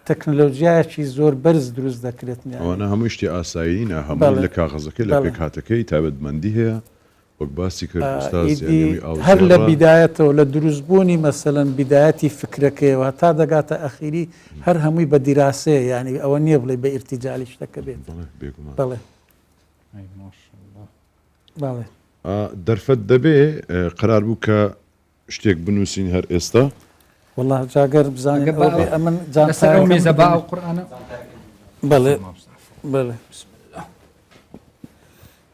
تەکنۆلۆژیایەکی زۆر بەرز دروست دەکرێت ئەوانە هەموو شتی ئاساییە هەموو لە کاغەزەکەی لە پێکهاتەکەی تایبەتمەندی هەیە وەک باسی کرد هەر لە بیدایەتەوە لە دروستبوونی مەسەلەن بیدایەتی فکرەکەیەوە تا دەگاتە ئەخیری هەر هەمووی بە دیراسەیە ینی ئەوە نییە بڵێ بە ئیرتیجالی شتەکە بێت بڵێ بەڵێ دەرفەت دەبێ قرار بوو کە شتێک بنووسین هەر ئێستا والله جاگەر بزانین ئەمن مێزە با ئەو قورئانە بەڵێ بەڵێ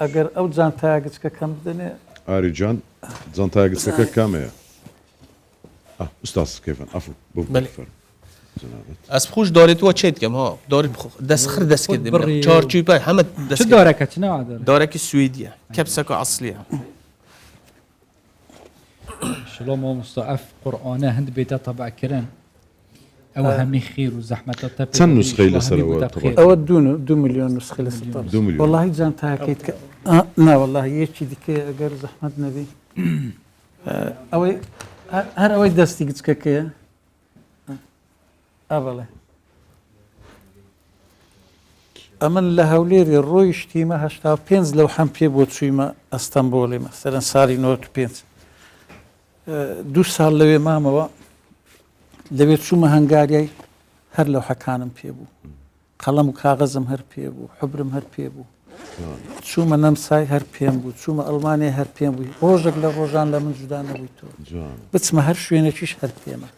ئەگەر ئەو جانتایگچکە کەم بدەنێ ئاری جان جانتایگچەکە کامەیە ئوستاس کێفن ئەفو ئەس خوش دارێتوە چێتکەم ها داری دەستخر دەست کرد چارچوی پای هەمە دەست دارەکە چ دارێکی سویدیە کەپسەکە ئەسلیە شلۆ مامۆستا ئەف قورئانە هەند بێتە تەبعکردن ئەوە هەمی خیر و زەحمەتە چەند نوسخەی لەسەرەوە ئەوە 2 میلیۆن نوسخە لەسەر والله جانتاکەیت کە نا والله یەکی دیکە ئەگەر زەحمەت نەبی ئەوەی هەر ئەوەی دەستی ئەمن لە هەولێری ڕۆیشتیمە 85 لەو هەم پێ بۆ چوویمە ئەستەمبۆڵی مەسەرەن ساڵی 95 2 ساڵ لەوێ مامەوە لەوێت چوومە هەنگاریای هەر لەو حەکانم پێ بوو قەڵەم و کاغەزم هەر پێ بوو حبرم هەر پێ بوو چوومە نەمسای هەر پێم بوو چوومە ئەڵمانیا هەر پێم بووی ڕۆژێک لە ڕۆژان لە من جودا نەبووی تۆ بچمە هەر شوێنێکیش هەر پێمە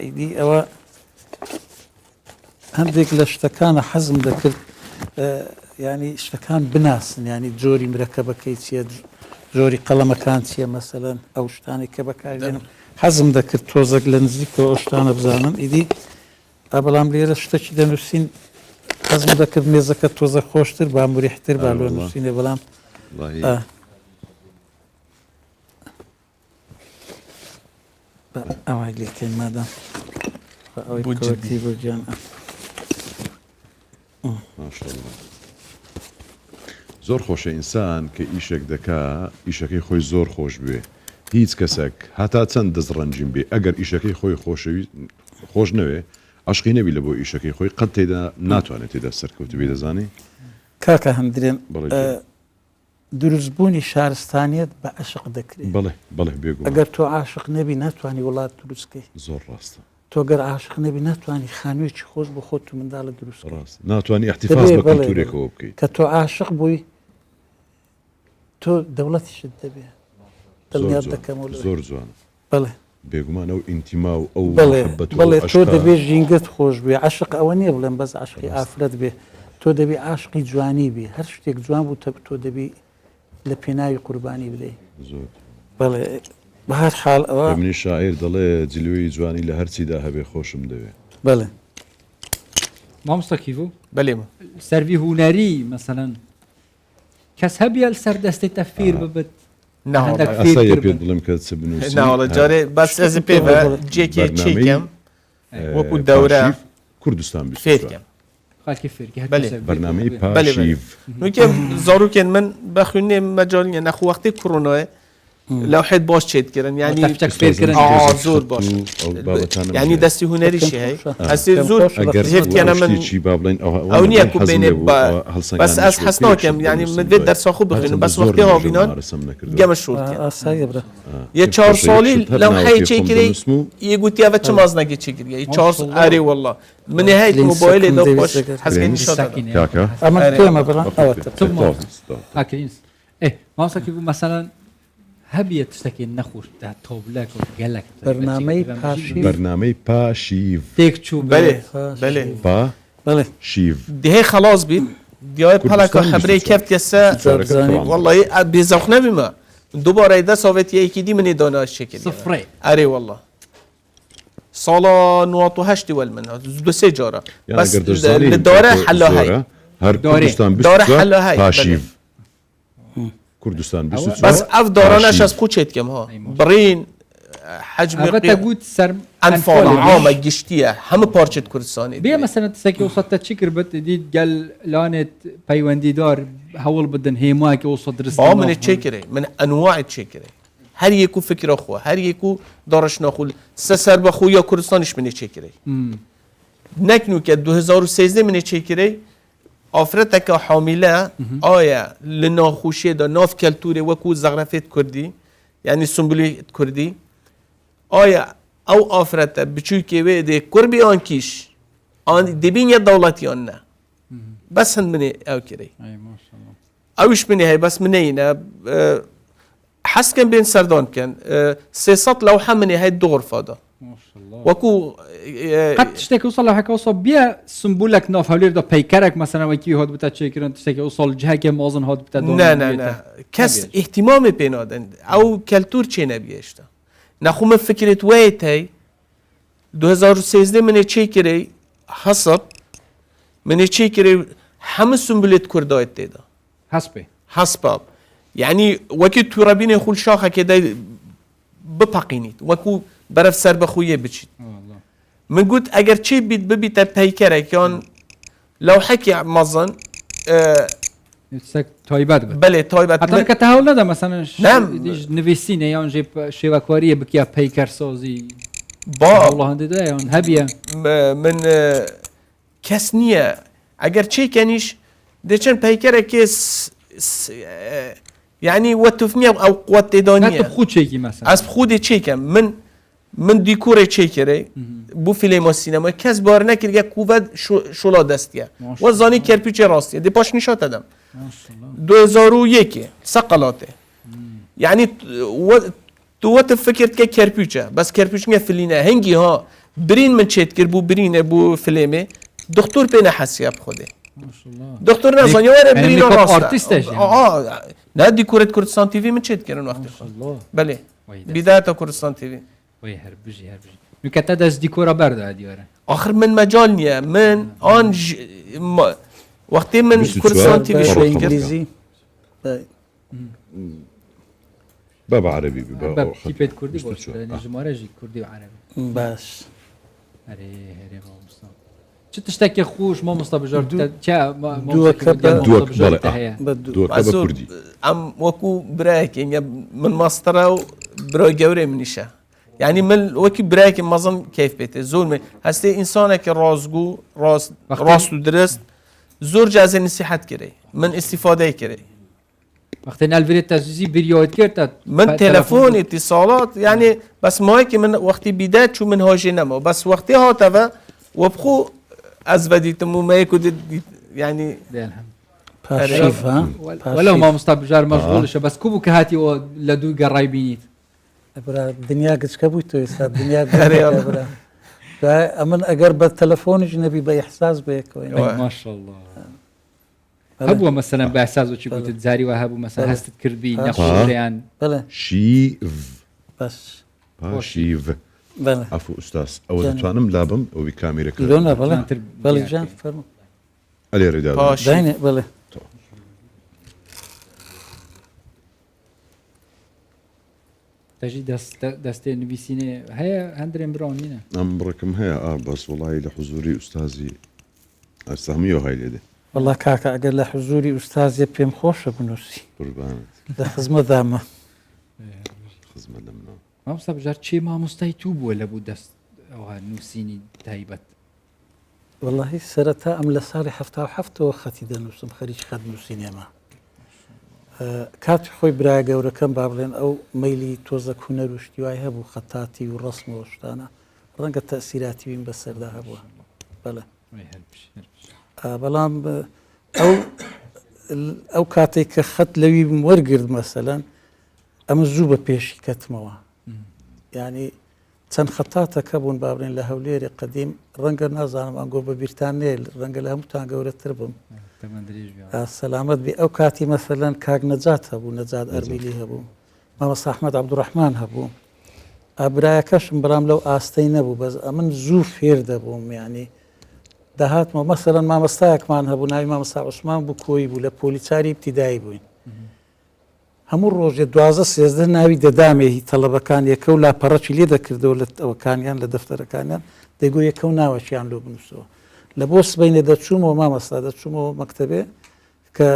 ئیدی ئەوە هەندێک لە شتەکانە حەزم دەکرد ینی شتەکان بناسن ینی جۆری مرەکەبەکەی چیە جۆری قەڵەمەکان چییە مەسەلەن ئەو شتانی کە بەکاردێنم حەزم دەکرد تۆزێک لە نزیکەوە ئەو شتانە بزانم ئیدی بەڵام لێرە شتێکی دەنووسین حەزم دەکرد مێزەکە تۆزە خۆشتر با مریحتر با لۆ نووسینێ بەڵام ئەوای لێکەین مادام ئەوەی بۆ گیان زۆر خۆشە ئینسان کە ئیشێک دەکا ئیشەکەی خۆی زۆر خۆش بێ هیچ کەسێک هەتا چەند دەستڕەنجیم بێ ئەگەر ئیشەکەی خۆی خۆش نەوێ عشقی نەبی لە بۆ ئیشەکەی خۆی قەت تێدا ناتوانێت تێدا سەرکەوت بێ دەزانی کاکە هەندرێن دروستبوونی شارستانیت بە عشق دەکرێت بەڵێ بێگو ئەگەر تۆ عاشق نەبی ناتوانانی وڵات دروستکەی زۆر ڕاستە تۆ گەر عاشق نەبی ناتوانانی خانوویەکی خۆش بۆ خۆت و منداڵە دروست ڕاست ناتوانانی احتیفاز بە کەلتورێکەوە بکەیت کە تۆ عاشق بووی تۆ دەوڵەتیشت دەبێ دڵنیات دەکەم زۆر جوان بڵێ بێگومان ئەو ئینتیما و ئەو بڵێ تۆ دەبێ ژینگەت خۆش بێ عاشق ئەوە نییە بڵێن بەس عاشقی ئافرەت بێ تۆ دەبێ عاشقی جوانی بێ هەر شتێک جوان بوو تۆ دەبی لە پێناوی قوربانی بدەیت بەڵێ بە هەر حاڵ ئەوە منی شاعیر دەڵێ جلوی جوانی لە هەرچیدا هەبێ خۆشم دەوێ بڵێ مامۆستاکی بوو بەێ سەروی هوەری مەسەەن کەس هەبیە سەر دەستی تەفیر ببێت پێ دڵم کە چ بنووسی ناوڵە جارێ بەس ئەز پێ بە جێکی چێکم وەکو دەورە کوردستان فێرکەم بەرنامەی پاشیڤ نوکەم زۆروکێن من بەخوێنێ مەجاالە نەخوەختی کوڕۆنەوە لەو حێت باش چێتکردن ینی زۆر باش ینی دەستی هوەریشی هەیە ئەسی زۆر هێفتیانە من ئەو نییە کو بینێ بەس ئەس حەسناکەم ینی من بێت دەرساخۆ بخوێنم بەس وەختی هاوینان گەمە شوورکە یە 4 ساڵی لەو حەیە چێکری یەگوتیاوە چ مازنەگە چێکردگە 4 ئارێ وەڵڵا منێ هەیت مۆبایلێ دە خۆش حەزگەنی ئەمە پێمە بڵام ماسەکی بوو مەسەەن هەبیێت شتێکی نەخۆش تۆبلەک و گەلک بەرنامەی پاشیڤ تێک چوو بەێ شیڤ دهەیە خلاص بیت دیای پەلەکە خەبرەی کەفتە سە وەڵی بێزەخ نەبیمە دووبارەی دە سۆڤێتیەکی دی منی داناش چێکرد ئەرێ وەڵڵا ساڵا 1970 وەل من دو سێ جارە بەس دارە حەلا هەیە هەر کوردستان پاشیڤ کوردستان بەس ئەف دارانەش ئەس قوچێتکەم ها بڕین حەجمەگوت سەر ئەنفاڵ عامە گشتیە هەموو پارچێت کوردستانی بێ مەسەنە تسەکی وسەتە چی کرد بێت دیت گەل لانێت پەیوەندیدار هەوڵ بدەن هێماکی وسە درست منێ چێکرێ من ئەنواعی چێکرێ هەر یەک و فکرە خۆ هەر یەک و داڕش ناخول سەر بەخۆ یا کوردستانیش منێ چێکرێ نەکنوکە 2013 منێ چێکرێ ئافرەتەکە حامیلە ئایا لە ناخوشێدا ناف کەلتورێ وەکو زەغرەفێت کوردی یعنی سمبولی کوردی ئایا ئەو ئافرەتە بچووکێوێ دێ کوربی ئانکیش دەبینە دەوڵەتیان نە بەس هەند منێ ئەو کرێ ئەوش منێ هەیە بەس منەینە حەسکەم بێن سەردان بکەن 300 لەو هە منێ هەیە دۆڕفادا وەکو شتێک وسڵ لە حەکە وسە بیا سمبولێک ناف هەولێردا پەیکەرێک مەسەنەوەکی هات بتە چێکردن شتێکی وسڵ جهەکە مازن هات بتە نه کەس احتیمامی پێ نادەن ئەو کەلتور چێ نەبیێشتە نەخومە فکرێت وەیەتەی 2013 منێ چێکرێ حەسب منێ چێکرێ هەموو سمبولێت کوردایەت تێدا هەسپا یعنی وەکی تووڕەبینێ خول شاخەکێ دای بپەقینیت وەکو بەرەف سەر بەخویە بچیت من گوت ئەگەر چی بیت ببیتە پەیکەرێکیان لەو حەکی مەزن تایبەت بەێ تایبەت کە تاول نەدا مەسەن نویسینە یان شێوەکواریە بکە پەیکەر سازی با هەندێدایان هەبیە من کەس نییە ئەگەر چێکەنیش دەچەند پەیکەرێکی یعنی وەتوفنیە ئەو قوت تێدانە خوچێکی مەسە ئەس خودێ چێکە من دیکۆرێ چێکەرێ بوو فیلێمە سینەمە کەس بار نەکردگە کوڤەت شۆڵا دەستیە وەزانی کەرپیچێ ڕاستیە دێ پاش نیشاتە دەم 2001 سەقەڵاتێ یعنی تووەتە فکرت کە کەرپیچە بەس کەرپیچنگە فلینە هەنگی ها برین من چێت کرد بوو برینە بوو فلێمێ دکتۆر پێ نەحەسیە بخۆدێ دکتۆر نازانانی وەرە برینە ڕاستە نا دیکۆرێت کوردستان تیڤی من چێت کردن وەختی بەێ بیداتە کوردستان تیڤی میکەتە دەست دیکۆرە بەردا دیوەرە آخر من مەجال نییە من ئان وەختی من کوردستان تیڤی شوێن انگلیزی بابا عربي كيفيت كردي ژمارەژی کوردی و عربی باش چ تشتێکی خوش مامۆستا بژار كردي ئەم وەکو برایەکی من ماستەرە و برای گەورەی منیشە یعنی من وەکی برایەکی مەزم کەیف بێتێ زۆر هەستێ ئینسانێکی ڕازگو ڕاست و درست زۆر جازێ نسیحەت کرێ من ئیسیفادەی کرێ وقتی نالڤێت تەزیزی بریۆت کرد من تەلەفۆن ئیتیساڵات یعنی بەس مایەکی من وەختی بیدات چوو من هاژێ نەمەوە بەس وەختی هاتەوە وەبخۆ ئەس بەدیتم و مەیەک و ینی وەلو مامۆستا بژار مەشغوڵشە بەس کوو بوو کە هاتیەوە لە دوو گەڕای بینیت دنیا گچکە بووی تۆ ئێستا دنیا ئەمن ئەگەر بە تەلەفۆنیش نەبی بە ئیحساس بەیەکەوە ماشەڵڵا هەبووە مەسەلەن بە ئەحساسۆکی گوتت جاری وە هەبوو مەسەن هەستت کردبی نەخۆشیان شیڤ عفو ئوستاس ئەوە دەتوانم لابم ئەوی کامێرەکە لۆنە بەڵێ جان فەرموو ئەلێ ڕێدا بڵێ دەژی دەستێ نوویسینێ هەیە هەندرێن براونینە ئەم بڕێکم هەیە بەس وڵی لە حوزوری ئوستازی ئەستامیەوە های لێدێ والله کاکە ئەگەر لە حزوری ئوستازیە پێم خۆشە بنووسی لە خزمە دامە مامۆستا بژار چێ مامۆستای تو بووە لە بوو دەست ئەوە نووسینی تایبەت واللهی سەرەتا ئەم لە ساڵی 1970ەوە خەتی دەنووسم خەریکی خەت نووسینێمە کاتی خۆی برای گەورەکەم با بڵێن ئەو مەیلی تۆزە کوونەر و شتیوای هەبوو خەتاتی و ڕسمەوە شتانە ڕەنگە تەسیراتی بین بەسەردا هەبووە بەڵێ بەڵام ئەو کاتێک کە خەت لەوی وەرگرت مەسەلەن ئەمە زوو بە پێشی کەتمەوە ینی چەند خەتاتەکە بوون با بڵێن لە هەولێری قەدیم ڕەنگە نازانم ئەنگۆ بە بیرتان نێ ڕەنگە لە هەمووتان گەورەتر بم سەلامەت بێ ئەو کاتی مەسەلەن کاک نەجات هەبوو نەجات ئەربیلی هەبوو مامۆستا ئەحمەد عەبدوڕەحمان هەبوو ئابرایەکەشم بەڵام لەو ئاستەی نەبوو بەس ئەمن زوو فێر دەبووم ینی داهاتمەوە مەسەلەن مامۆستایەکمان هەبوو ناوی مامۆستا عوسمان بوو کۆی بوو لە پۆلیساری ابتیدایی بووین هەموو ڕۆژێ 12 ناوی دەدامێ تەڵەبەکان یەکە و لاپەڕەکی لێ دەکردەوە لە ئەوەکانیان لە دەفتەرەکانیان دەیگۆ یەکە و ناوەچیان لۆ بنووسەوە لە بۆ سبەینێ دەچوومەوە مامۆستا دەچوومەوە مەکتەبێ کە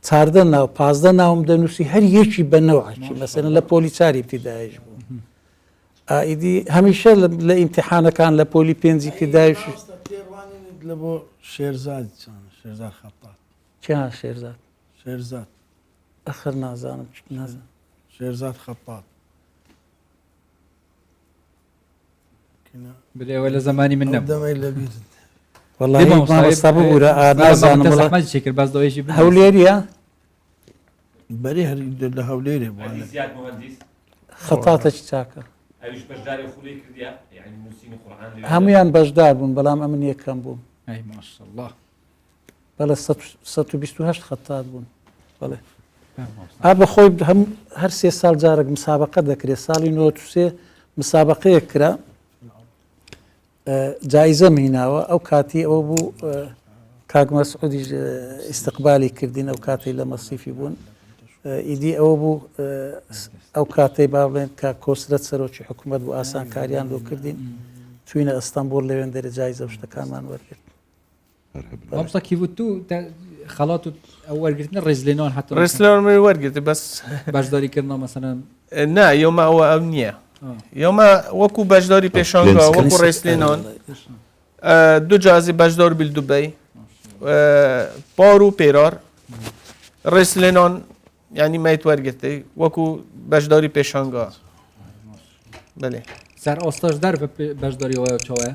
14 ناو 15 ناوم دەنووسی هەر یەکی بە نەوعی مەسەلەن لە پۆلیساری ابتیداییش بوو ئائیدی هەمیشە لە ئیمتیحانەکان لە پۆلی پێنجی ابتیدایی لە بۆ شێرزاد شێرزاد خەتات چیان شێرزاد ئەخر نازانم شێرزاد خەتات بلێوە لە زمانی من نەدەمەی لەبییر والله مامۆستا ببوورە نازانم چێکرد باز دەوەیشی هەولێریە بەری هەر لە هەولێرێ خەتاتەی چاکە هەمویان بەشدار بوون بەڵام ئەمن یەکەم بووم بەڵێ 128 خەتات بوون بەڵێ بە خۆی هەر 3 ساڵ جارێک مسابقە دەکرێت ساڵی 93 مسابقەیە کرا جایزە میناوە ئەو کاتی ئەوە بوو کاک مەسعودی ئیستقبالی کردین ئەو کاتی لە مەسیفی بوون ئیدی ئەوە بوو ئەو کاتەی با بڵێن کە کۆسرەت سەرۆکی حکوومەت بوو ئاسان کاریان بۆ کردین چوینە ئەستەمبوڵ لەوێن دەرە جایزە شتەکانمان وەرگرت مامۆستا بوو تو خەڵات و ئەو وەرگرتنە ڕێزلێنەوەن هەتا ڕێزلێنەوە وەرگرت بەس باشداریکردنەوە مەسەلەن نا یۆمە ئەوە ئەو نییە یۆمە وەکو بەشداری پێشانگا وەکو ڕێزلێنەوەن دوو جازی بەشدار بیل دوبەی بارو بيرار رسلنان يعني ما يتورجتي وكو بجداري بيشانغا بله سر آستاش در بجداری و چوه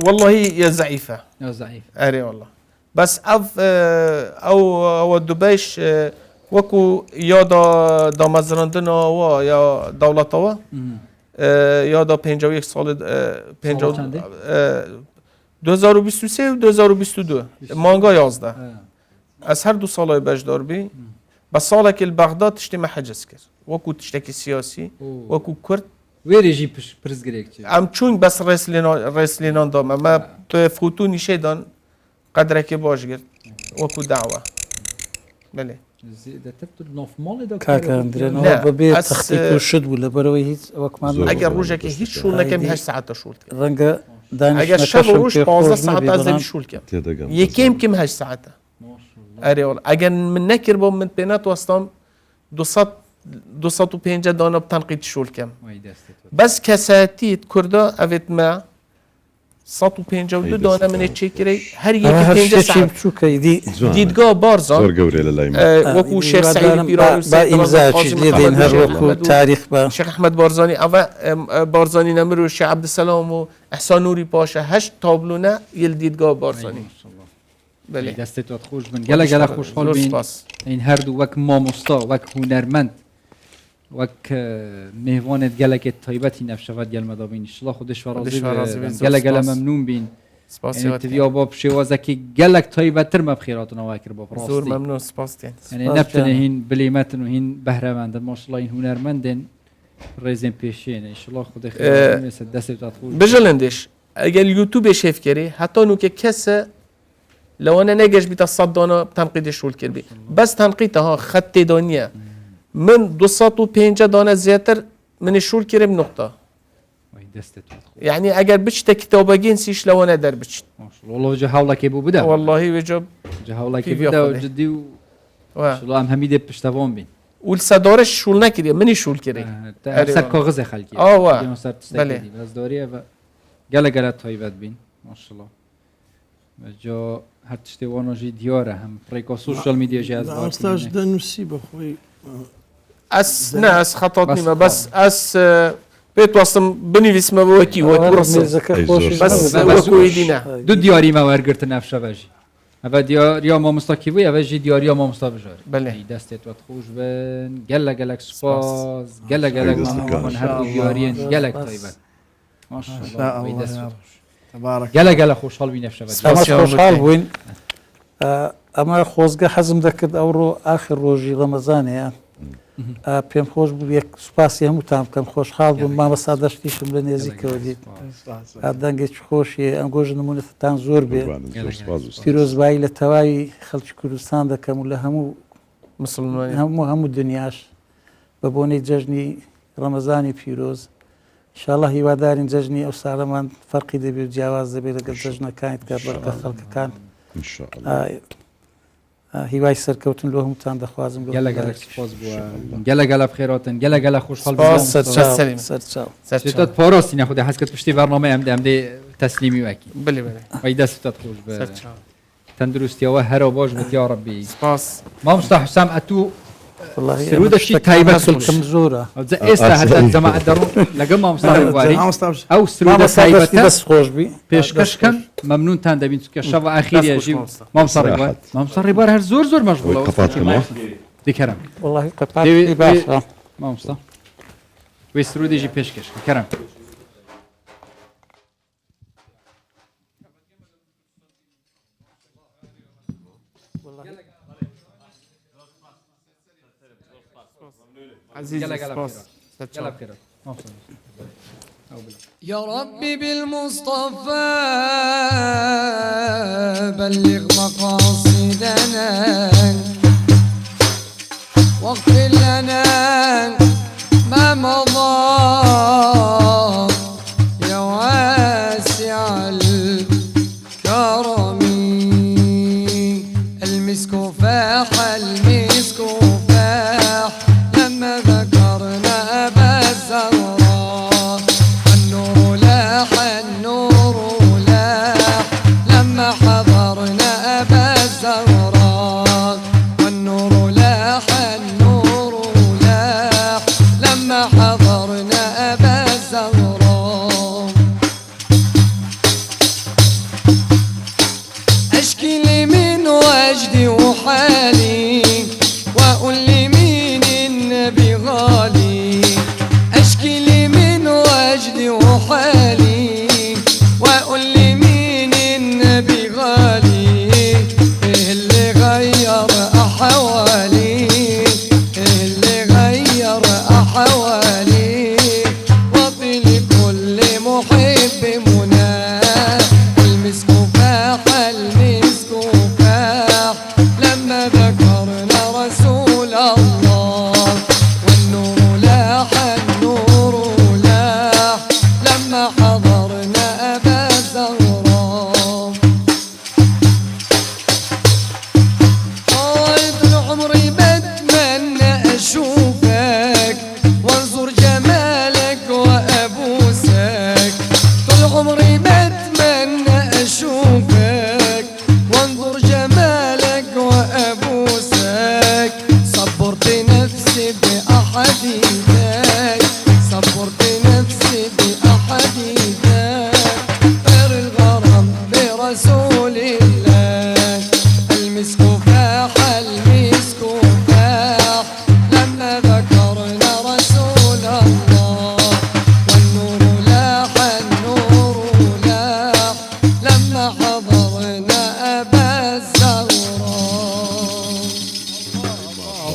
والله هي ضعيفة یا ضعیف أري والله بس أو دبيش وكو يا دا مزرندنا و يا دولتوا يا دا 51 سال 2023 و 2022 مانگا 11 از هر دو سالای بجدار بی بس سالك البغداد تشتمه حجز کرد وكو تشتكي سياسي وكو كرد ویریجی پرزگریک چی ام چون بس رسلینان دام اما فوتو نیشه دان قدرك باش گرد وكو دعوة بله ده تبدو نوف مال ده کاکان درێنەوە بەبێ تەختیک و شت بوو لە بەرەوەی هیچ وەکمان اگر روزك هیچ شغل نکم 8 ساعت شغل کرد ڕەنگە اگر شب و روز 15 ساعت از دم شغل کرد تێدەگەم یکیم کم 8 ساعت اره والله اگر من نکر با من بینات وستام 250 دانه بتنقيد شغل كم بس كساتيت كردا افيت ما 152 دانه من تشيكري هر يك 50 ساعه ديدگاه بارزان زۆر گەورەی لە لای من وكو شيخ سعيد بيران با ئیمزاچی لێدەین هەر وەکو تاریخ بە شيخ احمد بارزاني اوا بارزاني نمر و شيخ عبد السلام و احسان نوري باشا هشت تابلونه يل ديدگاه بارزاني بله دستت وقت خوش بن گله خوش حال بین این هر دو وک ماموستا وک هنرمند وک مهوانت گله که تایبتی نفشود گل مدابین انشالله خودش فرازی گله ممنون بین یعنی تبیا باب شوازه که گله تایبتر مبخیراتنا وکر باب راستی زور ممنون سپاس دین یعنی نبتنه هین بلیمتن و هین بهرمندن ماشالله این هنرمندن ریزن پیشین انشالله خود خیر دستت وقت خوش بجلندش اگر یوتیوب شیف کری حتی نو که کس لو انا نجش بتصد دانا تنقيد شغل كربي بس تنقيتها خط دانية من 250 دانا زياتر من الشغل كرب نقطة يعني اگر بچت كتابه جنسيش لو انا در بچت والله وجه حولك يبو بدا والله وجب حولك يبدا وجدي والله ام حميد بشتوان بين والصدارش شغل نكري من الشغل كري سر كاغذ خلقي بله بس داريه قال طيبات بين ما شاء الله جا هر تشتی وانجی دیاره هم پریکا سوشال میدیا جاز بار استاش دنوسی بخوی اس نه اس خطات نیمه بس اس بیت واسم بنویس ما وکی بس وکی دینه دو دیاری ما ورگرت نفشه بجی اول دیاریا ما مستقیمی اول جی دیاریا ما مستقیمی بله دستت وقت خوش بن گلک سپاس گلک ما هر دیارین گلک طیبت ماشاءالله گله خوشحال بین افشا خوشحال بوین اما خۆزگە حەزم دەکرد ئەوڕۆ آخر ڕۆژی ڕەمەزانەیە پێم خۆش بوو یەک سوپاسی هەمووتان بکەم خۆشحاڵ بووم مامەستا دەشتیشم لە نێزیکەوە دیت دەنگێکی خۆشیە ئەم گۆژ نمونەتتان زۆر بێ پیرۆزبایی لە تەواوی خەڵکی کوردستان دەکەم و لە هەموو دنیاش بە بۆنەی جەژنی ڕەمەزانی پیرۆز انشاءالله هیوادارین جەژنی ئەو ساڵەمان فەرقی دەبێت جیاواز دەبێت لەگەڵ جەژنەکانیت کە بەرکە خەڵکەکان هیوای سەرکەوتن لۆ هەمووتان دەخوازم گەلە سپاس بووە گەلە بخێراتن گەلە خۆشحاڵ سەرچاوت پاراستی نەخودە هەستکرد پشتی بەرنامە ئەم دێ تەسلیمی وەکی وای دەستت خۆش بە تەندروستیەوە هەرە باش بێت یا ڕەبی مامۆستا حوسام ئەتوو سرودشی تایبەت کەم زۆرە ئێستا هەتا جەماعەت دەڕۆن لەگەڵ مامۆستا ڕێبواری ئەو سرودە تایبەتە بەس خۆش بی پێشکەشکەن مەمنونتان دەبین چونکە شەوە ئاخیریەژی مامۆستا ڕێبوار هەر زۆر مەشغوڵە دیکەرم والله قەپاتی باشە مامۆستا وێ سرودێژی پێشکەش کەرم عزيز يا ربي بالمصطفى بلغ مقاصدنا واغفر لنا ما مضى يا واسع الكرم المسك فاح المسك فاح لما ذكرنا أبا الزهراء النور لاح لما حضرنا لما حضرنا أبا الزهراء أشكي لي من وجدي وحالي وأقول لي مين النبي غالي أشكي لي من وجدي وحالي وأقول لي مين النبي غالي إيه اللي غير أحوالي إيه اللي غير أحوالي وطي لكل محب مناه والمسك فاح المسك فاح لما ذكرنا رسول الله والنور لاح النور لاح لما حضرنا أبا الزهراء طول عمري بتمنى أشوفك وانظر جمالك وأبوسك طول عمري بتمنى أشوفك وانظر جمالك وأبوسك صبرت نفسي بأحاديثك صبرت نفسي بأحاديثك غير الغرام برسول الله المسك فاح المسك فاح لما ذكرنا رسول الله والنور لاح النور لاح لما حضرنا أبا الزهراء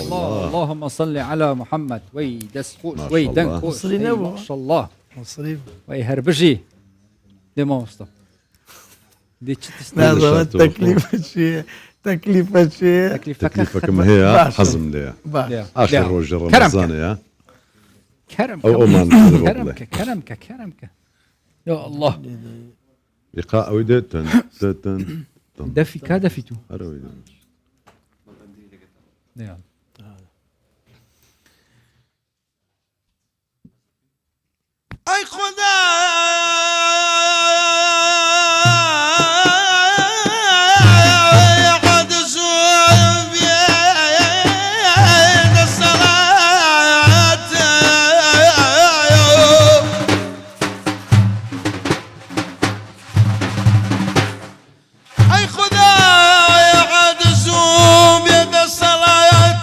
الله اللهم صل على محمد ويدس خوش ما شاء ويدن الله. خوش مصري أي نبو. ما شاء الله مصري ويهربجي دي ما مصطفى دي لا تستاهل لا تكليف الشيء تكليف الشيء تكليفك ما هي باشا. حزم ليها باشا. آخر روج كرمك. رمضان يا كرمك أو أمان كرمك كرمك كرمك يا الله لقاء ويدت تن دفي كادفتو أروي يلا أي خدا قد زوب يد الصلاة أي خدا قد زوب يد الصلاة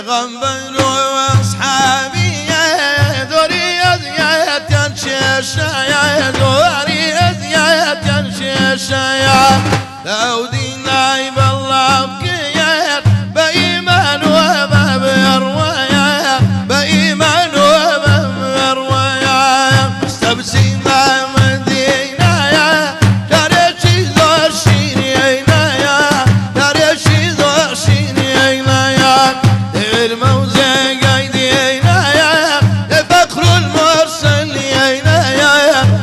پیغمبر و اصحابی دوری اذیتن ششای دوری اذیتن ششای داودی نایب الله بکیت به ایمان و ببرویا به ایمان و ببرویا مستبسیم مدینه داره چیز و شیرینه داره چیز و شیرینه دل موزه قیدینه لفخر المرسلين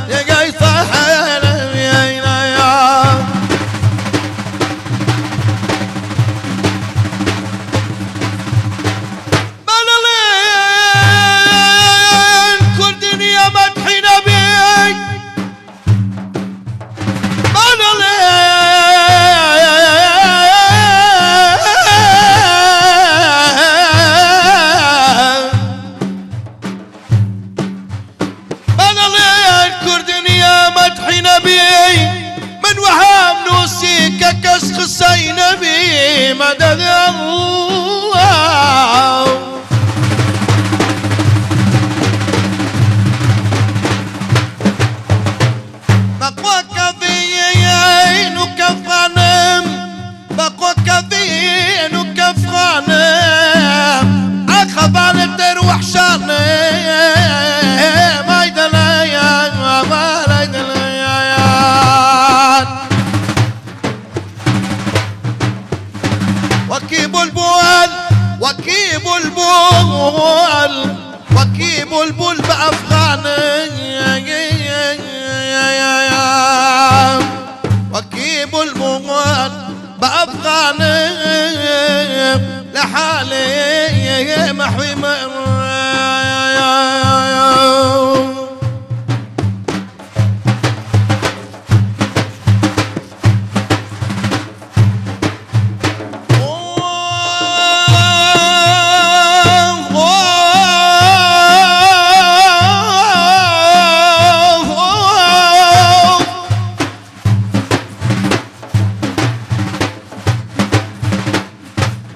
لقي صحنا بينا بلالين كل دنيا مدحي نبي بلالين كردنيا مدحي نبي من وهام نوسيك كسخسي نبي مدد الله بقوى كفين وكفانم بقوى كفين وكفانم أخبان تروح شانم ايدليان ومال ايدليان وكيب البول وكيب البول وكيب البول بأفغاني وكيب البول بأفغاني لحالي محوي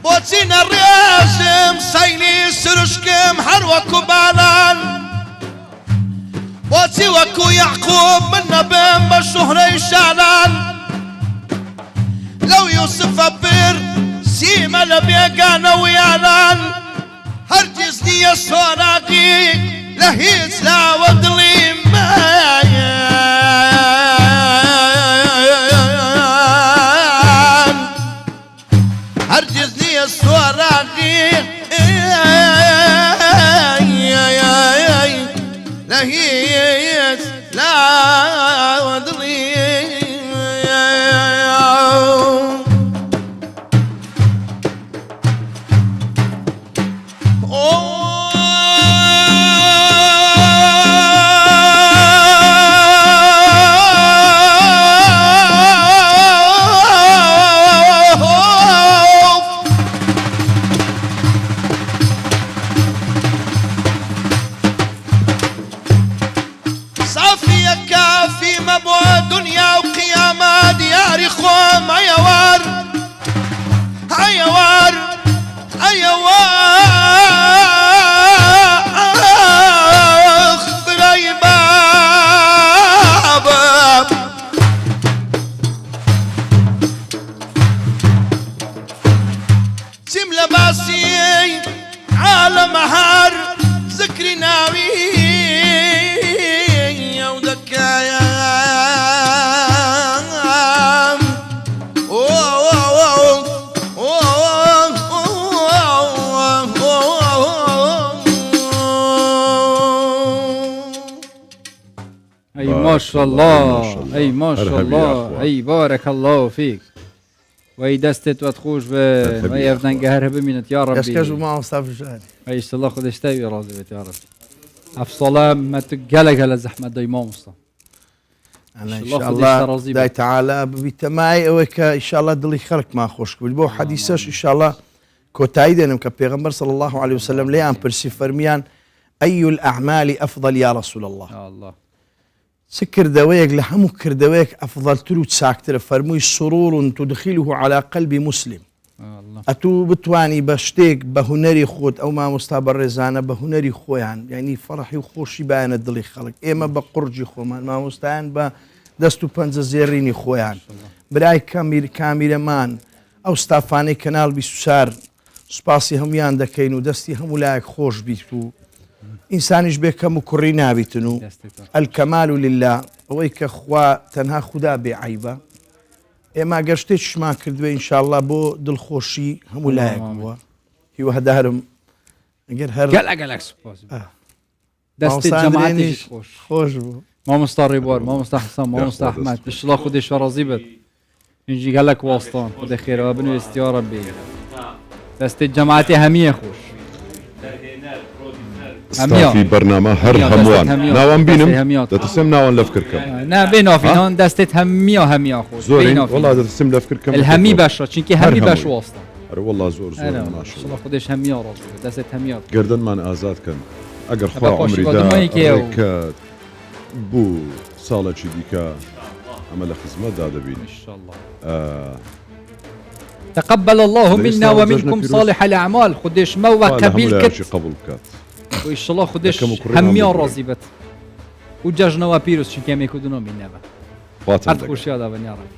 بوتين الرياسم سيني سرشكم حروكو بالان بوتي وكو يعقوب من نبم بالشهر شالان لو يوسف أبير سيما لبيقانا ويالان هرجز دي الصراقي لهيز لا ودلي هرجزني الصراقي لهيز لا ودلي صافي كافي مبوى دنيا وقيامة دياري خوم عيوار عيوار عيوار براي باب سم لباسي عالم هار ذكري ناوي اي ما شاء الله اي ما شاء الله اي بارك الله فيك وي دستت وتخوش وي يفدن قهر بمينت يا ربي يسكجوا معه صاف جاري اي الله خد اشتاوي راضي يا ربي افصلا ما تقلق على زحمه دايما مصطفى أنا إن شاء الله داي تعالى بتماعي أوك إن شاء الله دلي خلق ما خوش بالبو حديثش إن شاء الله كوتايد أنا كبيغمبر صلى الله عليه وسلم ليه برسي فرميان أي الأعمال أفضل يا رسول الله يا الله سكر دويك لحمو كر دويك أفضل تلو تساكتر فرمي سرور تدخله على قلب مسلم ئەتوو بتانی بە شتێک بە هوەری خۆت ئەو مامۆستا بە ڕێزانە بە هوەری خۆیان یعنی فەڕحی و خۆشی بایەنە دڵی خەڵک ئێمە بە قورجی خۆمان مامۆستایان بە دەست و پەنجە زێڕینی خۆیان برای کامیرەمان ئەو ستافانەی کەناڵ 24 سوپاسی هەمویان دەکەین و دەستی هەموو لایەک خۆش بیت و ئینسانیش بێکەم و کوڕی نابیتن و ئەلکەمال و لله ئەوەی کە خوا تەنها خوددا بێعیبە ئێمە گەشتێکشمان کردوێ ئینشاءالله بۆ دڵخۆشی هەموو لایەک بووە هیوە هەدارم ئەگەر هەر دەستی جەماعەتیش خۆش بوو مامۆستا ڕێبوار مامۆستا حەسان مامۆستا ئەحمەد بشڵا خودی شەڕازی بێت اینجی گەلک واستان خودی خێرەوە بنوێستی یا ڕەبی دەستی جەماعەتی هەمیە خۆش ستافی بەرنامە هەر هەمووان ناوان بینم دەترسم ناوان لەف کردکەم نابێ نافینەوە دەستێت هەمیە هەمیە خۆش زۆر وڵا دەترسم لەف کردکەم هەمی باشە چونکی هەمی باش واستان ئەرە وڵا زۆر زۆر ماشەڵڵا خودش هەمیە ڕاست دەستێت هەمیە گردنمان ئازادکەن ئەگەر خوا عمریدا بوو ساڵێکی دیکە ئەمە لە خزمەتدا دەبین تقبل الله منا ومنكم صالح الأعمال خديش موا قبيل كت قبول كات وإن الله خديش هميا راضي بت وجاجنا وبيروس شو كم يكونوا منا بقى. خوش يا ده بنيارك.